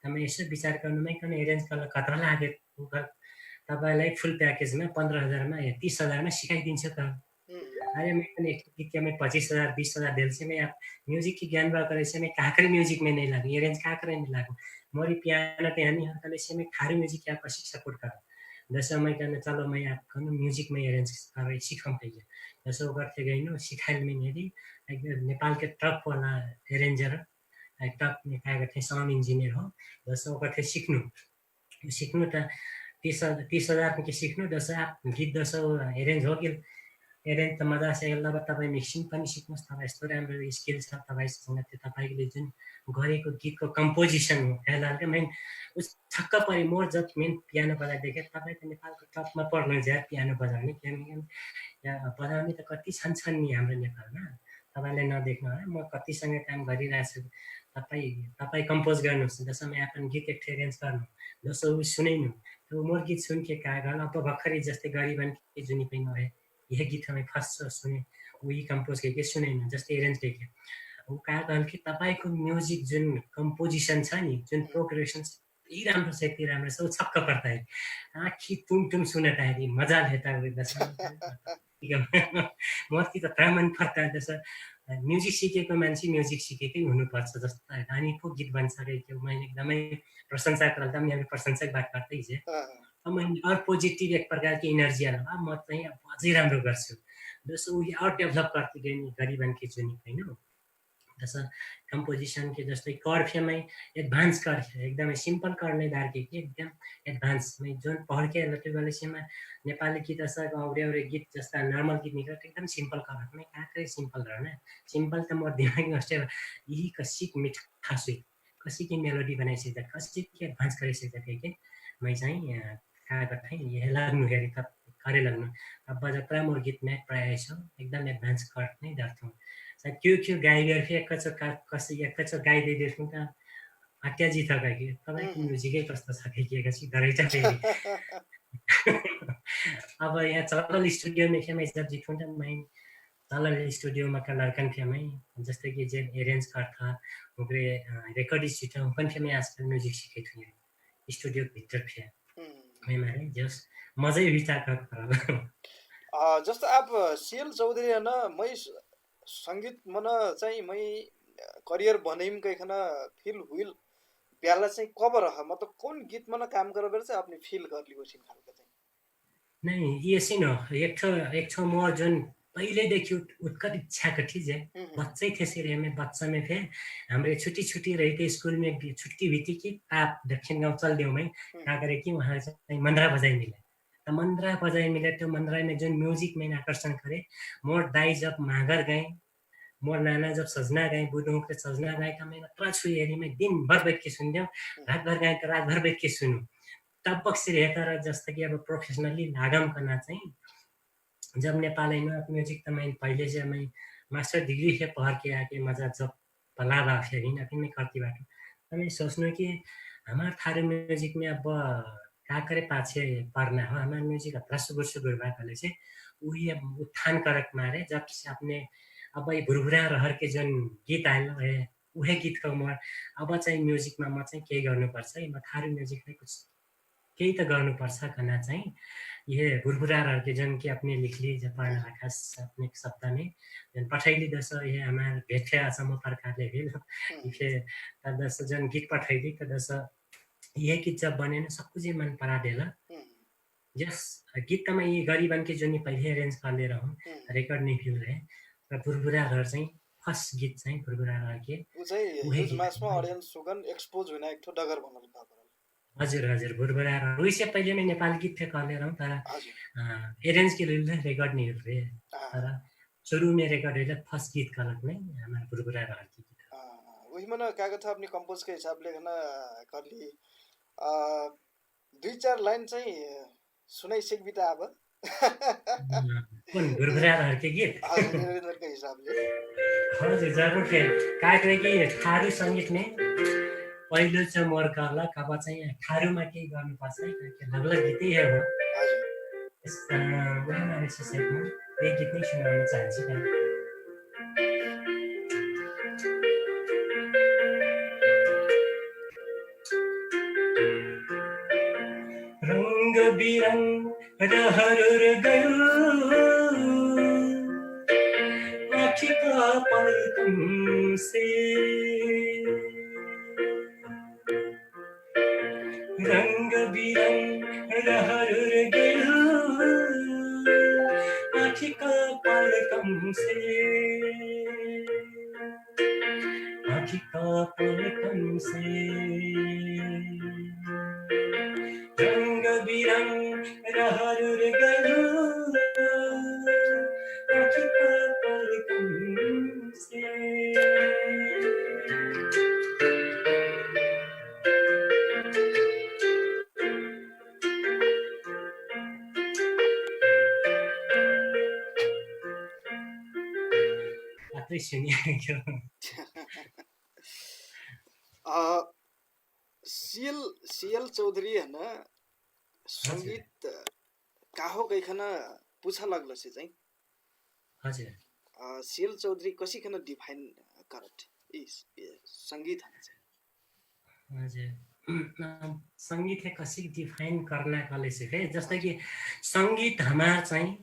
तपाईँ यसो विचार गर्नुमै कन एरेन्ज गर्न खतरा लाग्यो तपाईलाई फुल प्याकेजमा 15,000 में 30,000 में सिकाइदिन्छु त अरे मैं पनि एक गीत में 25,000 20,000 दिल से मैं म्यूजिक की ज्ञान बाकर से मैं काकरे म्यूजिक में नहीं लागू एरेंज काकरे में लागू मोरी पियानो ते हनी हतले से मैं खारू म्यूजिक क्या पर सपोर्ट कर जैसे मैं कहने चलो मैं आपको म्यूजिक में अरेंज कर सिखम पहिले जैसे करते गई नो सिखाइल में यदि नेपाल के टप वाला अरेंजर टप में क्या करते साउंड इंजीनियर हो जैसे करते सिक्नु त 30,000 के सिक्नु जैसे आप गीत जैसे अरेंज हो गया एरेन्ज त मजा से ल तपाईँ मिक्सिङ पनि सिक्नुस् तपाईँ यस्तो राम्रो स्किल छ तपाईसँग त्यो तपाईले जुन गरेको गीतको कम्पोजिसन हो हेलाल के मेन उस छक्क परे मोर जब मेन पियानो बजाइदिए तपाईँ त नेपालको टपमा पर्नु ज्या पियानो बजाउने किनभने यहाँ बजाउने त कति छन् नि हाम्रो नेपालमा तपाईले नदेख्नु है म कतिसँग काम गरिरहेछु तपाईँ कम्पोज गर्नुस् जसमा आफ्नो गीत एक्सपिरियन्स गर्नु जसो सुनिनु त्यो मोर गीत सुन के का गल अब भर्खरै जस्तै गरिबन के जुनी पनि भए यह गीत हमें फर्स्ट सुने वही कंपोज करके सुने जस्तै अरेंज करके वो कहा कहल कि तपाईको म्यूजिक जुन कंपोजिशन छ नि जुन प्रोग्रेसन यति राम्रो छ यति राम्रो छ छक्क पर्दा है आखी तुम सुनता है मजा लेता है मर्ती त मन पर्दा जस म्युजिक सिकेको मान्छे म्युजिक सिकेकै हुनुपर्छ जस्तो अनि पो गीत बनिसकेको मैले एकदमै प्रशंसा गर्दा पनि हामी प्रशंसक बात गर्दै थिए मैले और पोजिटिभ एक प्रकार की एनर्जी आला म चाहिँ अझै राम्रो गर्छु जसो उही और डेभलप गर्दै गए गरिबन के जुनी हैन जसो कंपोजिशन के जस्तै कर्ड फेमै एडभान्स कर्ड एकदमै सिम्पल कर्ड नै दार्के के एकदम एडभान्स मै जुन पढके लटे गलेसीमा नेपाली गीत असा औरे गीत जस्ता नर्मल गीत निकल एकदम सिम्पल कर्ड मै काकै सिम्पल रहना सिम्पल त म दिमाग में अस्टे यही कसिक मिठा सुई कसिक मेलोडी बनाइसे त कसिक एडभान्स गरिसके के मैं चाहिँ कागत है यह लाग्नु हेरी त करे लाग्नु अब जत्रा मोर गीत में प्राय छ एकदम एडभान्स कर्ड नै दर्छौं क्यों गाइदिएर फेरि एकैचोट गाइदिएदेखि त हट्याजी छ कि तपाईँको म्युजिकै कस्तो छ कि एकैछिन डराइछ फेरि अब यहाँ चलल स्टुडियो में फेमै जब जिठुं त मैं चलल स्टुडियो में का लड़कन फेमै जस्तै कि जे अरेंज करता ओकरे रिकॉर्ड सीट ओपन फेमै आजकल म्युजिक सिकै छु स्टुडियो भित्र फे मैं मारे जस मजै विचार कर जस्तो आप सीएल चौधरी है ना मैं संगीत मन चाहिँ मै करियर बनेम कैखना फील हुइल प्याला चाहिँ कब रह मतलब कौन गीत मन काम कर बेर चाहिँ अपने फील कर लियो छिन खालका चाहिँ नहीं ये सुनो एक ठो मोर जोन पहले देखी उत्कट इच्छा कठी जे बच्चे थे सिरे में बच्चा में थे हमरे छुट्टी रही थी स्कूल में छुट्टी हुई थी कि आप दक्षिण गांव चल दियो मैं क्या करे कि वहां से मंदरा बजाई मिले तो मंदरा बजाई मिले तो मंदरा में जो म्यूजिक में आकर्षण करे मोर दाई जब मागर गए मोर नाना जब सजना गए बुढ़ों के सजना गए तो मैं अत्र छु हेरी में दिन भर बैठ के सुन रात भर गए तो रात भर बैठ के सुनूं तब पक्ष हेरेर जस्तो कि अब प्रोफेसनली लागम करना चाहिँ जब नेपालैमा म्युजिक त मैं पहले से मैं मास्टर डिग्री से पढ़ के आके मजा जब पलादा फेरि न मैं करती बाटो तो मैं सोच्नु कि हमार थारू म्युजिक में अब काकरे पाछे पढ़ना हो हमार म्युजिक हत्रा सुगुर भएकोले चाहिँ उही अब उत्थान करक मारे जब से अपने अब ये भुरभुरा रहर के जन गीत आएन है उहे गीतको म अब चाहिँ म्युजिकमा म चाहिँ केही गर्नुपर्छ म थारू म्युजिकलाई कुछ केही त गर्नुपर्छ कना चाहिँ ये भुरभुरा रहर के जन के अपने लिख ली जापान आकाश अपने शब्द में जन पठैली दस ये हमार भेटे असम प्रकारले भेल इफे दस जन गीत पठैली त दस ये गीत जब बने न सब कुछ मन परा देला यस गीत त मैं ये गरीबन के जन पहिले अरेन्ज कर ले रहा हूं रेकर्ड नहीं भ्यू है र भुरभुरा रहर चाहिँ फर्स्ट गीत चाहिँ भुरभुरा रहर के उ चाहिँ ह्युज मासमा ऑडियन्स सुगन एक्सपोज हुन एक ठो डगर बनल बाबरल हजुर भुरभुरा रहर उइसे पहिले मैं नेपाली गीत थे कर ले रहा हूं तर अरेन्ज के लिए रेकर्ड नहीं हो रहे तर शुरू में रेकर्ड है फर्स्ट गीत कलक नहीं हमारा भुरभुरा रहर की गीत वही मन कागज था अपनी कंपोज के हिसाब ले ना कर ली 2-4 लाइन चाहिँ सुनाई सिक्बी त अब कुन भुरभुरा रहर के गीत हजुर के हिसाबले हजुर जरुर के काटे कि थारू संगीत में पहिलो चाहिँ मोर गर्ला कब चाहिँ थारूमा केही गर्नुपर्छ है लगभग गीतै हो हजुर वही माने सेटमा एक गीत नै सुनाउन चाहन्छु रंग बिरंग रहर गयो आँखी का पलकम से रंग बिरंग रहर गयो आँखी का पलकम से आँखी का पलकम से रंग बिरंग रहर गयो आँखी का पलकम से सीएल चौधरी है ना संगीत काहो कैखन पूछा लगल से चाहिँ हजुर सीएल चौधरी कसी खन डिफाइन करत इस संगीत हजुर संगीत है कसी डिफाइन करना कले से है जैसे कि संगीत हमार चाहिँ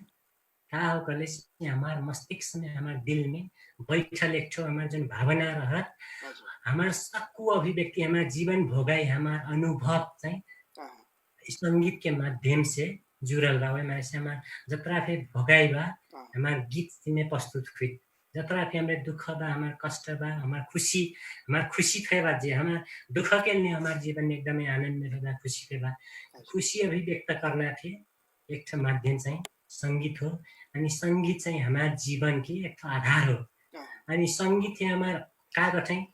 का हो कले से हमार मस्तिष्क में हमार दिल में बैठल एक ठो हमार जन भावना रहत हमार सबको अभिव्यक्ति हमार जीवन भोगाई हमार अनुभव चाहिँ संगीत के माध्यम से जुड़ल बा हमारे से हमार जतरा फे भोगाई बा हमार गीत में प्रस्तुत हुई जतरा फे हमारे दुख बा हमार कष्ट बा हमार खुशी थे बा जे हमार दुख के लिए हमार जीवन में एकदम आनंद में रहता खुशी थे बा खुशी अभिव्यक्त करना थे एक ठो माध्यम चाहिँ संगीत हो अनि संगीत चाहिँ हमार जीवन की एक ठो आधार हो अनि संगीत है हमार का गठै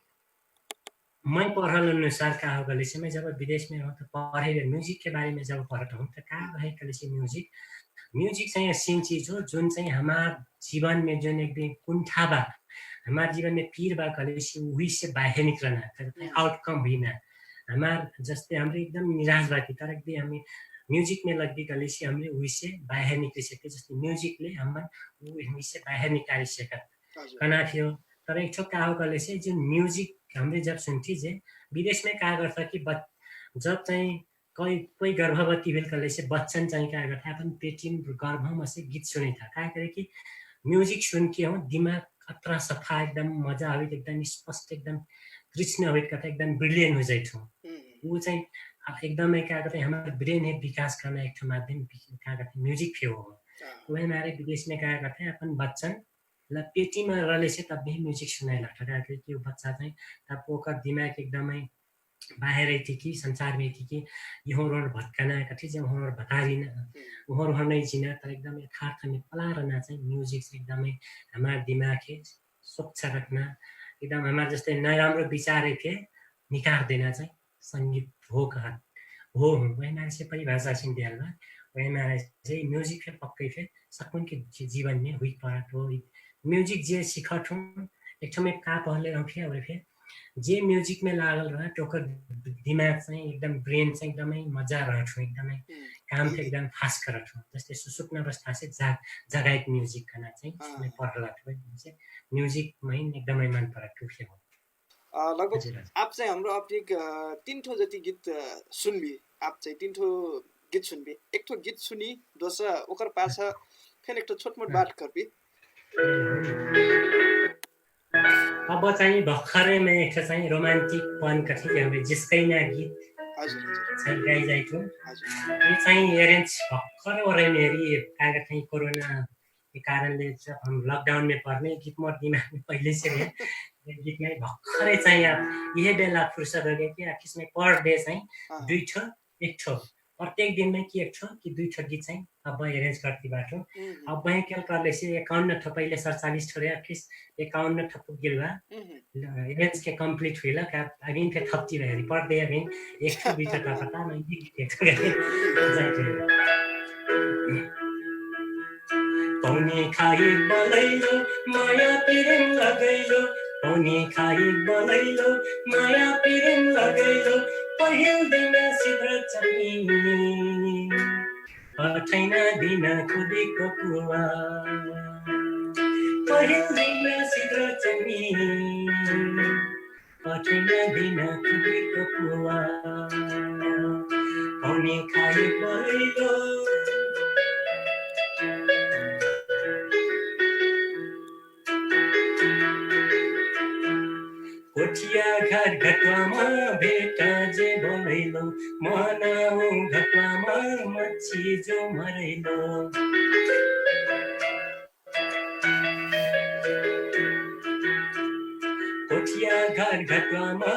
मैं पढ़ल अनुसार का हो गले से मैं जब विदेश में हूँ तो पढ़े म्यूजिक के बारे में जब पढ़ता हूँ तो का रहे कले से म्यूजिक चाहिँ ऐसी चीज हो जोन चाहिँ हमार जीवन में जोन एकदम कुंठा बा हमार जीवन में पीर बा कले से वही से बाहर निकलना आउटकम हुई ना हमार जस्ते हमरे एकदम निराश बाकी तर एकदम हमें म्यूजिक में लगती कले से हमरे वही से बाहर निकल सके जस्ते म्यूजिक ले हम वही से बाहर निकाल सके कना थियो तर एक ठो का हो कले से जो म्यूजिक हमरे जब सुनती जे विदेश में का करता कि जब चाहिँ कोई गर्भवती भेल कले से बच्चन चाहिँ का करता अपन पेटिन गर्भमा से गीत सुने था का करे कि म्यूजिक सुन के हो दिमाग अत्र सफा एकदम मजा आवे एकदम स्पष्ट एकदम कृष्ण होइत कथा एकदम ब्रिलियंट हो जाइथो वो चाहिँ एकदमै क्या करते हैं हमारे ब्रेन है विकास करना एक माध्यम क्या करते हैं म्यूजिक पे हो वही हमारे विदेश में क्या करते हैं अपन बच्चन ल पेटीमा रहले से तब भी म्युजिक सुनाइ लाग्छ त्यो बच्चा चाहिँ तब ओकर दिमाग एकदमै बाहिरै थियो कि संसारमै थियो कि यहाँ भत्काना कति चाहिँ उहाँ भतारिन उहाँ नै चिन तर एकदम यथार्थमा पलारना चाहिँ म्युजिक चाहिँ एकदमै हमारा दिमाग है स्वच्छ रख्न एकदम हमारा जस्तै नराम्रो विचारै थिए निकाल देना चाहिँ संगीत हो कहा हो वही मान्छे परिभाषा छिन् दिएला वही मान्छे म्युजिक पे पक्कै थे सकून के जीवन में हुई पार्ट हो म्युजिक जे सिखत हूँ एक समय का पहले रखे और फिर जे म्युजिक में लागल रह टोकर दिमाग चाहिँ एकदम ब्रेन चाहिँ एकदमै मजा रहथ्यो एकदमै काम चाहिँ एकदम फास्ट करत हो जस्तै सुसुप्न अवस्था से जगायत म्युजिक खाना चाहिँ समय पढला थियो म्युजिक मै एकदमै मन परेको थियो लगभग आप चाहिँ हाम्रो अपनी 3 ठो जति गीत सुनबी आप चाहिँ 3 ठो गीत सुनबी एक ठो गीत सुनी दोस्रा ओकर पाछा फेन एक ठो छोटमोट बात करबी अब चाहिँ भर्खरैमा एक चाहिँ रोमान्टिक पन कथि हाम्रो जिस्कैना गीत चाहिँ गाइजाइको यो चाहिँ एरेन्ज भर्खरै ओरेमेरी कागज चाहिँ कोरोना के कारणले हम लकडाउन में पर्ने गीत मोर दिमाग में पहले से है गीत में भर्खरै चाहिँ यही बेला फुर्सद हो गया कि किसमें पर डे चाहिँ 2 ठो 1 ठो प्रत्येक दिन में कि 1 ठो कि 2 ठो गीत चाहिँ अब एरेन्ज करती बाटो अब वहीं क्या कर ले से 51 ठो पहले 47 ठो रे 51 ठो पुगिल बा एरेन्ज के कंप्लीट हुइला का अभी के थप्ती रहे पर डे अभी 1 ठो 2 ठो पता नहीं पौनी खाई बलैलो माया पिरेन लगैलो पौनी खाई बलैलो माया पिरेन लगैलो पहिल दिन सिद्र चनी पठैन दिन खुदीको पुवा पहिल दिन सिद्र चनी पठैन दिन खुदीको पुवा पौनी खाई बलैलो कोठिया घर घटवामा भेटा जे भलैलो मनाऊ घटवामा मच्छी जो मरैलो कोठिया घर घटवामा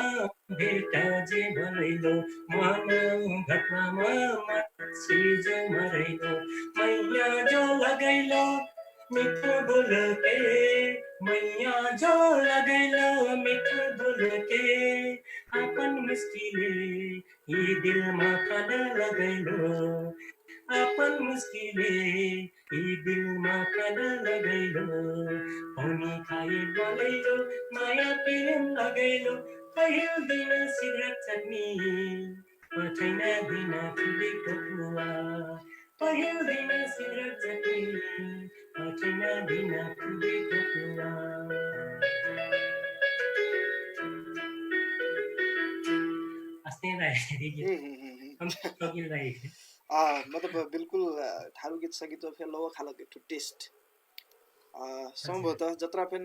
भेटा जे भलैलो मनाऊ घटवामा मच्छी जो मरैलो मैया जो लगैलो मिठो बोलके मैया जो लगैलो मिठो बोलके अपन मुस्किले ये दिल में खाना लगैलो अपन मुस्किले ये दिल में खाना लगैलो पौनी खाई बोलैलो माया प्रेम लगैलो पहिल दिन सिगरेट चटनी पठैन दिन खुदीको पुवा पहिल दिन सिगरेट चटनी पठैन दिन खुदीको पुवा मतलब बिल्कुल थारू गीत संगीत फिर लो खाला एक टेस्ट संभवतः जत्रा फेन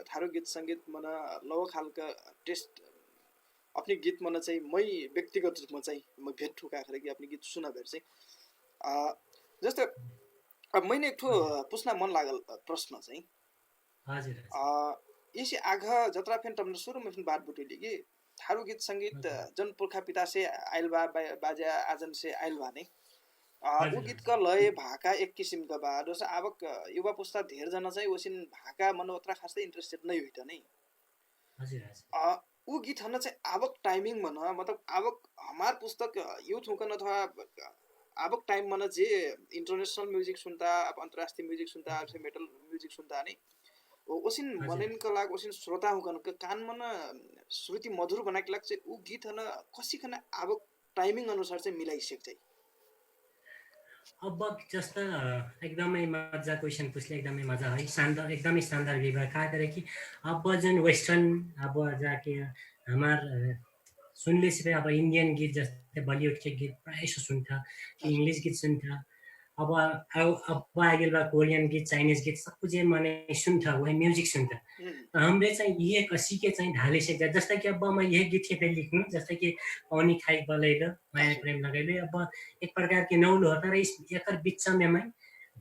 थारू गीत संगीत मन लो खाल का टेस्ट अपनी गीत मन चाहिँ मै व्यक्तिगत रूपमा चाहिँ म भेट ठुका खरे कि अपनी गीत सुना भेट चाहिँ जस्तो अब मैंने एक ठो पूछना मन लागल प्रश्न चाहिँ हजुर यसै आगा जत्रा फेन तमने सुरु में फेन बात बुटेली कि थारू गीत संगीत जन पुर्खा पिता से आइल बा बाजा आजन से आइल बा नै उ गीत का लय भाका एक किसिम का बा दोस्रो आवक युवा पुस्ता धेर जना चाहिँ ओसिन भाका मन ओत्रा खासै इंटरेस्टेड नै होइट नै हजुर उ गीत हन चाहिँ आवक टाइमिंग मन मतलब आवक हमार पुस्तक यूथ हुकन अथवा आवक टाइम मन जे इंटरनेशनल म्यूजिक सुनता अब अंतरराष्ट्रीय म्यूजिक सुनता अब से मेटल म्यूजिक सुनता नै ओसिन मनन का लाग ओसिन श्रोता हुकन के कान मन श्रुति मधुर बनाके लाग चाहिँ उ गीत हन कसिकन आवक टाइमिंग अनुसार चाहिँ मिलाइसेक चाहिँ अब जस्ता एकदमै मजा क्वेशन पूछले एकदमै मजा है शानदार एकदमै शानदार विभाग का करे कि अब जन वेस्टर्न अब जाके हमार सुनले से अब इंडियन गीत जैसे बॉलीवुड के गीत प्राय सुनता कि इंग्लिश गीत सुनता अब आगे बा कोरियन गीत चाइनीज गीत सब कुछ मने सुन्थ वही म्युजिक सुन्थ हमले चाहिँ ये कसीके चाहिँ ढाले से जस्तै कि अब मैं यही गीत के लिख्नु जस्तै कि पानी खाई बलैलो माया प्रेम लगैलो अब एक प्रकार के नौलो हो तर एकर बीच में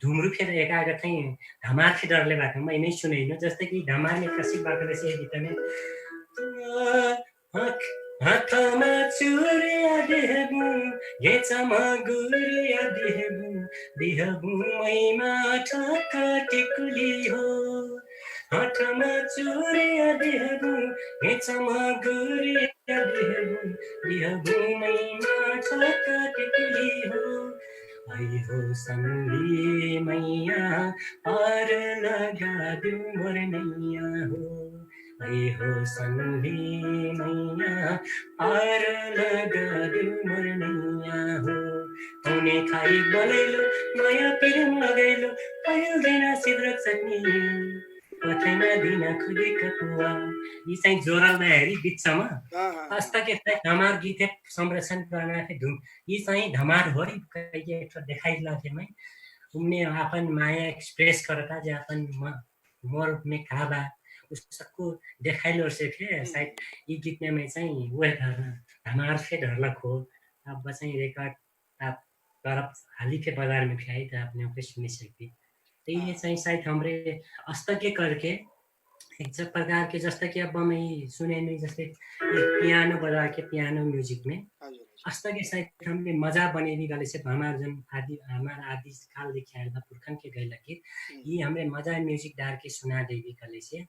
धुमरु फेर एकाएका चाहिँ धमार फे डरले बाटो मैं नै सुनैनु जस्तै कि धमारले कसी बाटो से गीत में हातमा चुरिया देहबु गेचमा गुरिया देहबु देहबु मैमा ठक टिकुली हो हातमा चुरिया देहबु गेचमा गुरिया देहबु देहबु मैमा ठक टिकुली हो आई हो संगी मैया पार लगा दूं मोर नैया हो आई हो संगी मैया पार लगा दूं मोर नैया हो पाउने खाई बलैलो नयाँ पिरुङ लगैलो पाइँदैन सिद्रक चटनी कठैमा दिन खुलेको कुवा यी चाहिँ जोरालमा हेरी बिचमा हस्तके धमार गीत संरक्षण करना थे धुम ये चाहिँ धमार हो कहीं एक देखाइला थे मैं उनने अपन माया एक्सप्रेस करता जो अपन मोर में खाबा उसको देखाइलो से थे शायद ये गीत में मैं चाहिँ वो धमार से ढरलक हो अब चाहिँ रेकॉर्ड आप तरफ हाली के बाजार में भी आई तो आपने उसे सुनी सकती तो ये चाहिँ शायद हमरे हस्तके करके एक प्रकार के जस्ता कि अब मैं सुने नहीं जैसे पियानो बजा के पियानो म्यूजिक में हस्तके साथ हमने मजा बनेली गले से हमार जन आदि काल देखिए आयल पुरखन के गए लगे ये हमें मजा म्यूजिक डाल के सुना देवी गले से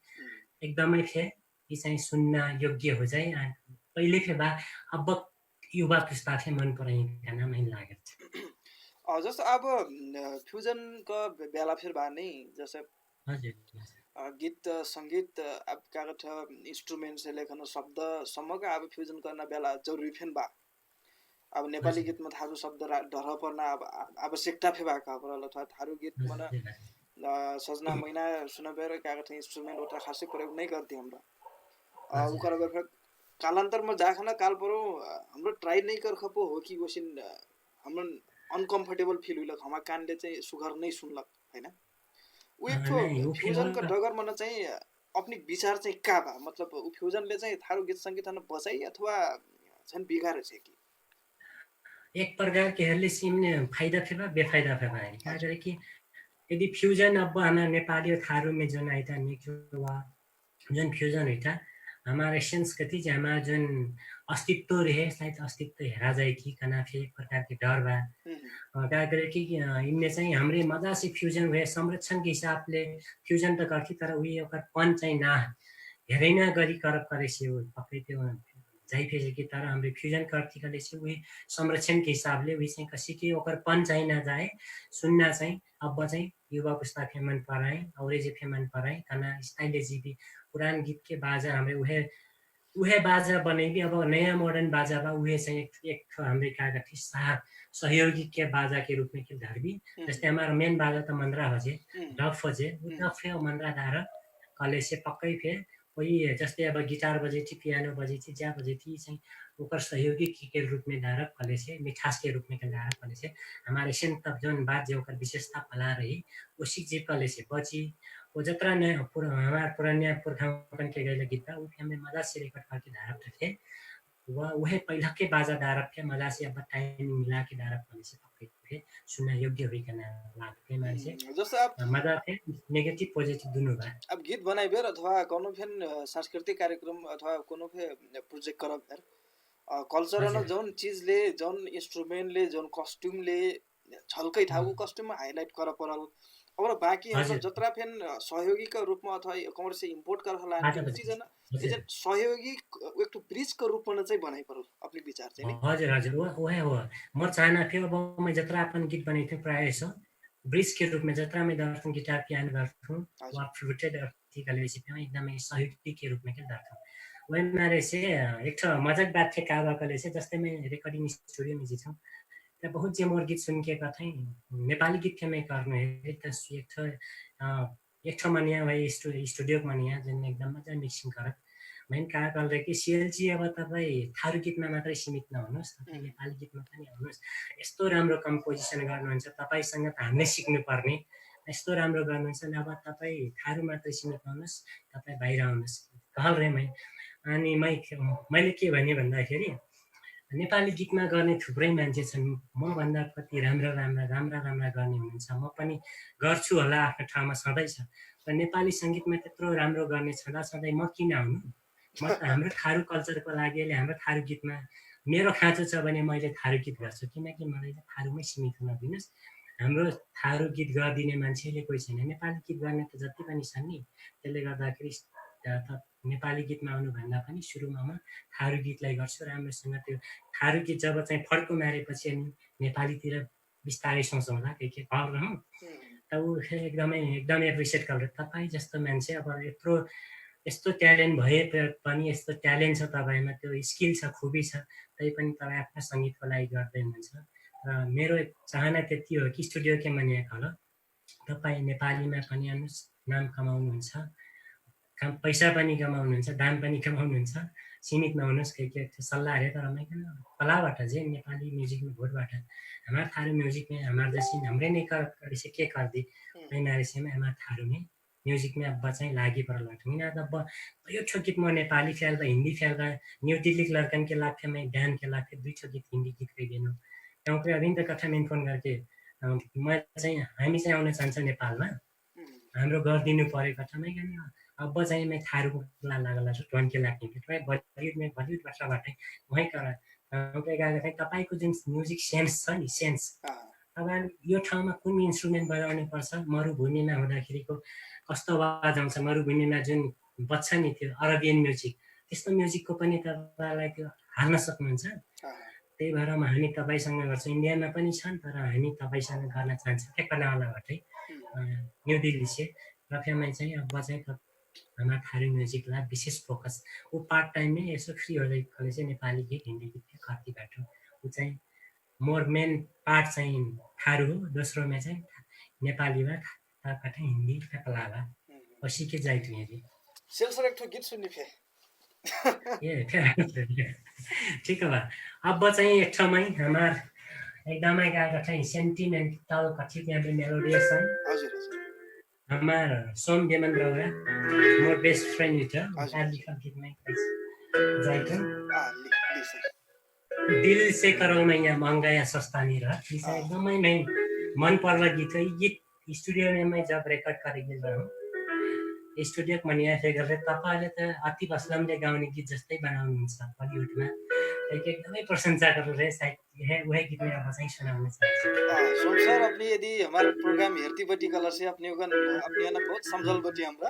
एकदमै फे ये चाहिँ सुनना योग्य हो जाए पहले फे बा अब युवा पुस्ता फे मन पराई नाम ही लागत जस्तो अब फ्युजनको बेला फेर भए नै जस्तो गीत संगीत अब कागज इन्स्ट्रुमेंट से लेखन शब्द सम्मका अब फ्युजन गर्न बेला जरुरी फेन बा अब नेपाली गीतमा थारू शब्द डर पर्न अब आवश्यकता फे भएको अब अथवा थारू गीत मन सजना महिना सुनबेर कागज इन्स्ट्रुमेंट उता खासै प्रयोग नै गर्थे हाम्रो उकर बेर कालान्तरमा जाखन काल परो हाम्रो ट्राई नै कर खपो हो कि गोसिन हाम्रो अनकम्फर्टेबल फिल हुइलक हमा कानले चाहिँ सुगर नै सुनलक हैन उ एक ठो फ्युजनको डगर मन चाहिँ अपनी विचार चाहिँ का बा मतलब उ फ्युजनले चाहिँ थारू गीत संगीतन बचाई अथवा छन बिगार छ कि एक प्रकार के हरले सिमने फाइदा फेबा बेफाइदा फेबा है क्या करे कि यदि फ्युजन अब हमारा नेपाली थारू में जन आइता निकवा जन फ्युजन होइता हमारे संस्कृति जो हमारा जन अस्तित्व रहे शायद अस्तित्व हेरा जाए कि कना फिर एक प्रकार के डर बा क्या करे कि इनमें चाहिँ हमरे मजा से फ्युजन हुए संरक्षण के हिसाब ले फ्युजन त करती तर उही ओकर पन चाहिँ ना हेरै ना गरी करब करे से पक्कै त्यो जाइ फेजे कि तर हमरे फ्युजन करती करे से उही संरक्षण के हिसाब ले उही चाहिँ कसी के ओकर पन चाहिँ ना जाए सुनना चाहिँ अब चाहिँ युवा पुस्ता फे मन पराए और जे फे मन पराए कना स्टाइल जी भी पुरान गीत के बाजा हमें उहे बाजा बनेगी अब नया मॉडर्न बाजा बा उहे चाहिँ एक हमरे का गठी सहयोगी के बाजा के रूप में के धरबी जैसे हमारा मेन बाजा तो मंदरा हो जे डफ हो जे उ डफ फे मंदरा धार कले से पक्कै फे वही जस्तै अब गिटार बजेती पियानो बजेती ज्या बजेती चाहिँ ओकर सहयोगी के रूप में धारक कले से मिठास के रूप में के धारक कले से हमारे सेन तब जन बात जो ओकर विशेषता फला रही उसी जे कले से बची वो जत्रा ने हमार पुराने पुरखा के गए गीत उ हमें मजा से रिकॉर्ड करके धारक थे वह पहिला के बाजा धारक थे मजा से अब टाइम मिला के धारक कले से पक्कै थे सुनना योग्य हुई करना लागते मारे से जस्तो अब मजा थे नेगेटिभ पोजिटिभ दुनु बा अब गीत बनाइ बेर अथवा कोनो फेन सांस्कृतिक कार्यक्रम अथवा कोनो फे प्रोजेक्ट करब बेर कल्चर न जोन चीज ले जोन इंस्ट्रूमेंट ले जोन कॉस्ट्यूम ले छलकै ठाउँ कस्ट्युम में हाइलाइट कर परल और बाकी हम जत्रा फेन सहयोगी का रूप में अथवा कमर से इंपोर्ट कर हला चीज है ना ये सहयोगी एक तो ब्रिज का रूप में चाहिँ बनाइ परल अपने विचार चाहिँ हजुर हजुर वह हो म चाहना थियो अब मैं जत्रा अपन गीत बनै थियो प्राय सो ब्रिज के रूप में जत्रा में दर्शन गिटार पियानो गर्छु वा फ्लुटेड अर्थीकले चाहिँ एकदमै सहयोगी के रूप में के दर्शन वही मारे से एक ठो मजाक बात थे काबा कले से जस्तै में रिकॉर्डिंग स्टूडियो में जिछौ त बहुत जे मोर गीत सुन के कथै नेपाली गीत के मैं करनु है त एक ठो मनिया भाई स्टूडियो मनिया जन एकदम मजा मिक्सिंग करत मेन कारण कि सिएलजी अब तपाईँ थारू गीतमा मात्रै सीमित नहुनुहोस्, तपाईँ नेपाली गीतमा पनि आउनुहोस्। यस्तो राम्रो कम्पोजिसन गर्नुहुन्छ, तपाईँसँग त हामीले सिक्नुपर्ने। यस्तो राम्रो गर्नुहुन्छ नि, अब तपाईँ थारू मात्रै सीमित नहुनुहोस्, तपाईँ बाहिर आउनुहोस् घरैमै। अनि मैले के भने भन्दाखेरि नेपाली गीतमा गर्ने थुप्रै मान्छे छन्, मभन्दा कति राम्रा गर्ने हुनुहुन्छ। म पनि गर्छु होला आफ्नो ठाउँमा, सधैँ छ। र नेपाली सङ्गीतमा त्यत्रो राम्रो गर्ने छँदा सधैँ म किन आउनु? म त हाम्रो थारू कल्चरको लागि अहिले हाम्रो थारू गीतमा मेरो खाँचो छ भने मैले थारू गीत गर्छु, किनकि मलाई चाहिँ थारूमै सीमित हुन दिनुहोस्। हाम्रो थारू गीत गरिदिने मान्छेले कोही छैन, नेपाली गीत गर्ने त जति पनि छन् नि। त्यसले गर्दाखेरि नेपाली गीतमा आउनुभन्दा पनि सुरुमा म थारू गीतलाई गर्छु राम्रोसँग। त्यो थारू गीत जब चाहिँ फड्को मारेपछि अनि नेपालीतिर बिस्तारै सोचौँला के गर्नु त ऊ एकदमै एप्रिसिएट गर्छ। तपाईँ जस्तो मान्छे अब यस्तो ट्यालेन्ट भए पनि, यस्तो ट्यालेन्ट छ तपाईँमा, त्यो स्किल छ, खुबी छ, तैपनि तपाईँ आफ्नो सङ्गीतको लागि गर्दै हुनुहुन्छ। र मेरो चाहना त्यति हो कि स्टुडियो के मनिया खल तपाईँ नेपालीमा पनि आउनुहोस्, नाम कमाउनुहुन्छ, पैसा पनि कमाउनुहुन्छ, दाम पनि कमाउनुहुन्छ, सीमित नहुनुहोस्। के सल्लाह है तर मैं कलाबाट चाहिँ नेपाली म्युजिक में भोटबाट हमारे थारू म्यूजिक में हमारे जैसे हमरे नहीं कर से के कर दी मैं नारिसे में हमारे थारू में म्यूजिक में अब चाहिँ लागि पर लटमिन अब यो ठो गीत म नेपाली फ्याल हिंदी फ्याल न्यू दिल्ली लड़कन के लाखे में डान के लाखे 2 ठो गीत हिंदी गीत गइदिनु क्योंकि अभी त कथा में फोन करके मैं चाहिँ हामी चाहिँ आउन चाहन्छ नेपालमा, हाम्रो गरिदिनु पर्यो कथामै गर्ने। अब चाहिँ मैं थारू लागला छु ढोन के लाग्ने बलिउड भाषाबाटै वहीँ गएर तपाईँको जुन म्युजिक सेन्स छ नि, सेन्स तपाईँ यो ठाउँमा कुन इन्स्ट्रुमेन्ट बजाउनु पर्छ, मरुभूमिमा हुँदाखेरिको कस्तो आवाज आउँछ, मरुभूमिमा जुन बज्छ नि त्यो अरबियन म्युजिक, त्यस्तो म्युजिकको पनि तपाईँलाई त्यो हाल्न सक्नुहुन्छ। त्यही भएर हामी तपाईँसँग गर्छौँ, इन्डियामा पनि छन्, तर हामी तपाईँसँग गर्न चाहन्छौँ टेक्नोलाबाटै न्यू दिल्ली से। र फिर मैं चाहिँ अब चाहिँ हमारा थारू म्युजिकलाई विशेष फोकस वो पार्ट टाइम में यसो फ्री हो जाएकोले चाहिँ नेपाली गीत हिन्दी गीत कतिबाट ऊ चाहिँ मोर मेन पार्ट चाहिँ थारू हो, दोस्रोमा चाहिँ नेपालीमा ताबाट हिन्दी कलावा उसी के जाइत यदि सेल्सर एक ठो गीत सुन्ने फे ए ठीक है। अब चाहिँ एक ठाउँमै हमार एकदमै गाएको चाहिँ सेन्टिमेन्टल कति त्यहाँ मेलोडियस छ। हजुर हजुर, हमार सोम देमन रौरा मोर बेस्ट फ्रेन्ड इट लिखा गीत में जाइकन दिल से करो मैया महंगा या सस्ता नहीं रहा, एकदमै नै मन पर्ला गीत हो। गीत स्टुडियो में मैं जब रेकर्ड गरेको हूँ स्टुडियो मनिया फेगर तपाईँले त अति असलमले गाउने गीत जस्तै बनाउनुहुन्छ बलिउडमा, एकदमै प्रशंसा कर रहे शायद वही गीत में आप चाहिँ सुनाउन चाहन्छु। सोम सर अपनी यदि हमारा प्रोग्राम हेरती बटी कलर से अपने अपने ना बहुत समझल बटी हमरा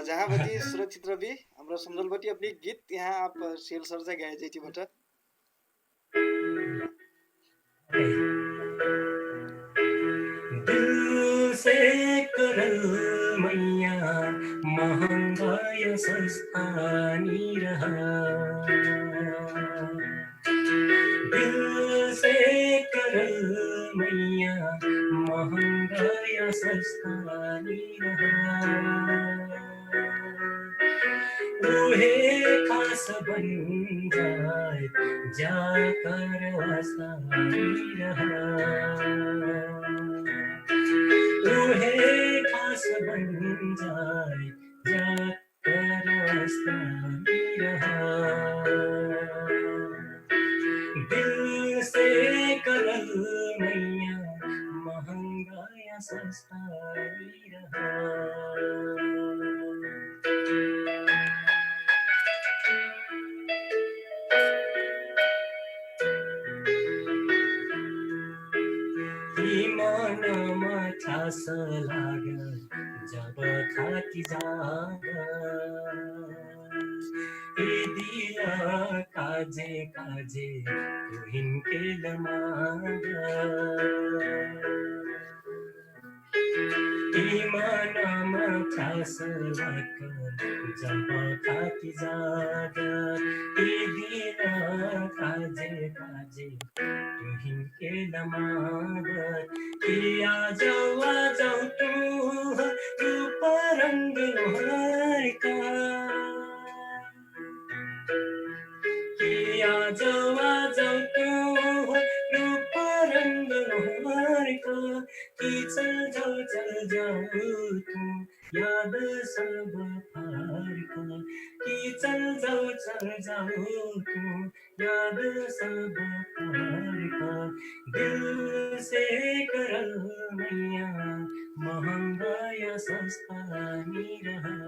जहाँ बटी सुरक्षित रवि हमरा समझल बटी अपनी गीत यहाँ आप सेल सर से गाए जेठी बटा दिल से करल मैया महंगा या सस्ता नहीं रहा, दिल से करल मैया महंगा या सस्ता नहीं रहा, उहे खास बन जाए जाकर आसानी रहा, उहे खास बन जाए जाकर आसानी रहा, दिल से करल मैया महंगा या सस्ता नहीं रहा। मनमा ठास लाग्यो जब खाती जागा, दिल काजे काजे तू हिनके लमागा, मनमा ठास लाग्यो जब खाती जागा, दिल काजे काजे हिनके लमागा, आ जाओ तू परंग का जाओ तू, याद सब फार का, कि चल जाओ तू, याद सब फार का, दिल से कर मैया, महंगा या सस्ता नहीं रहा।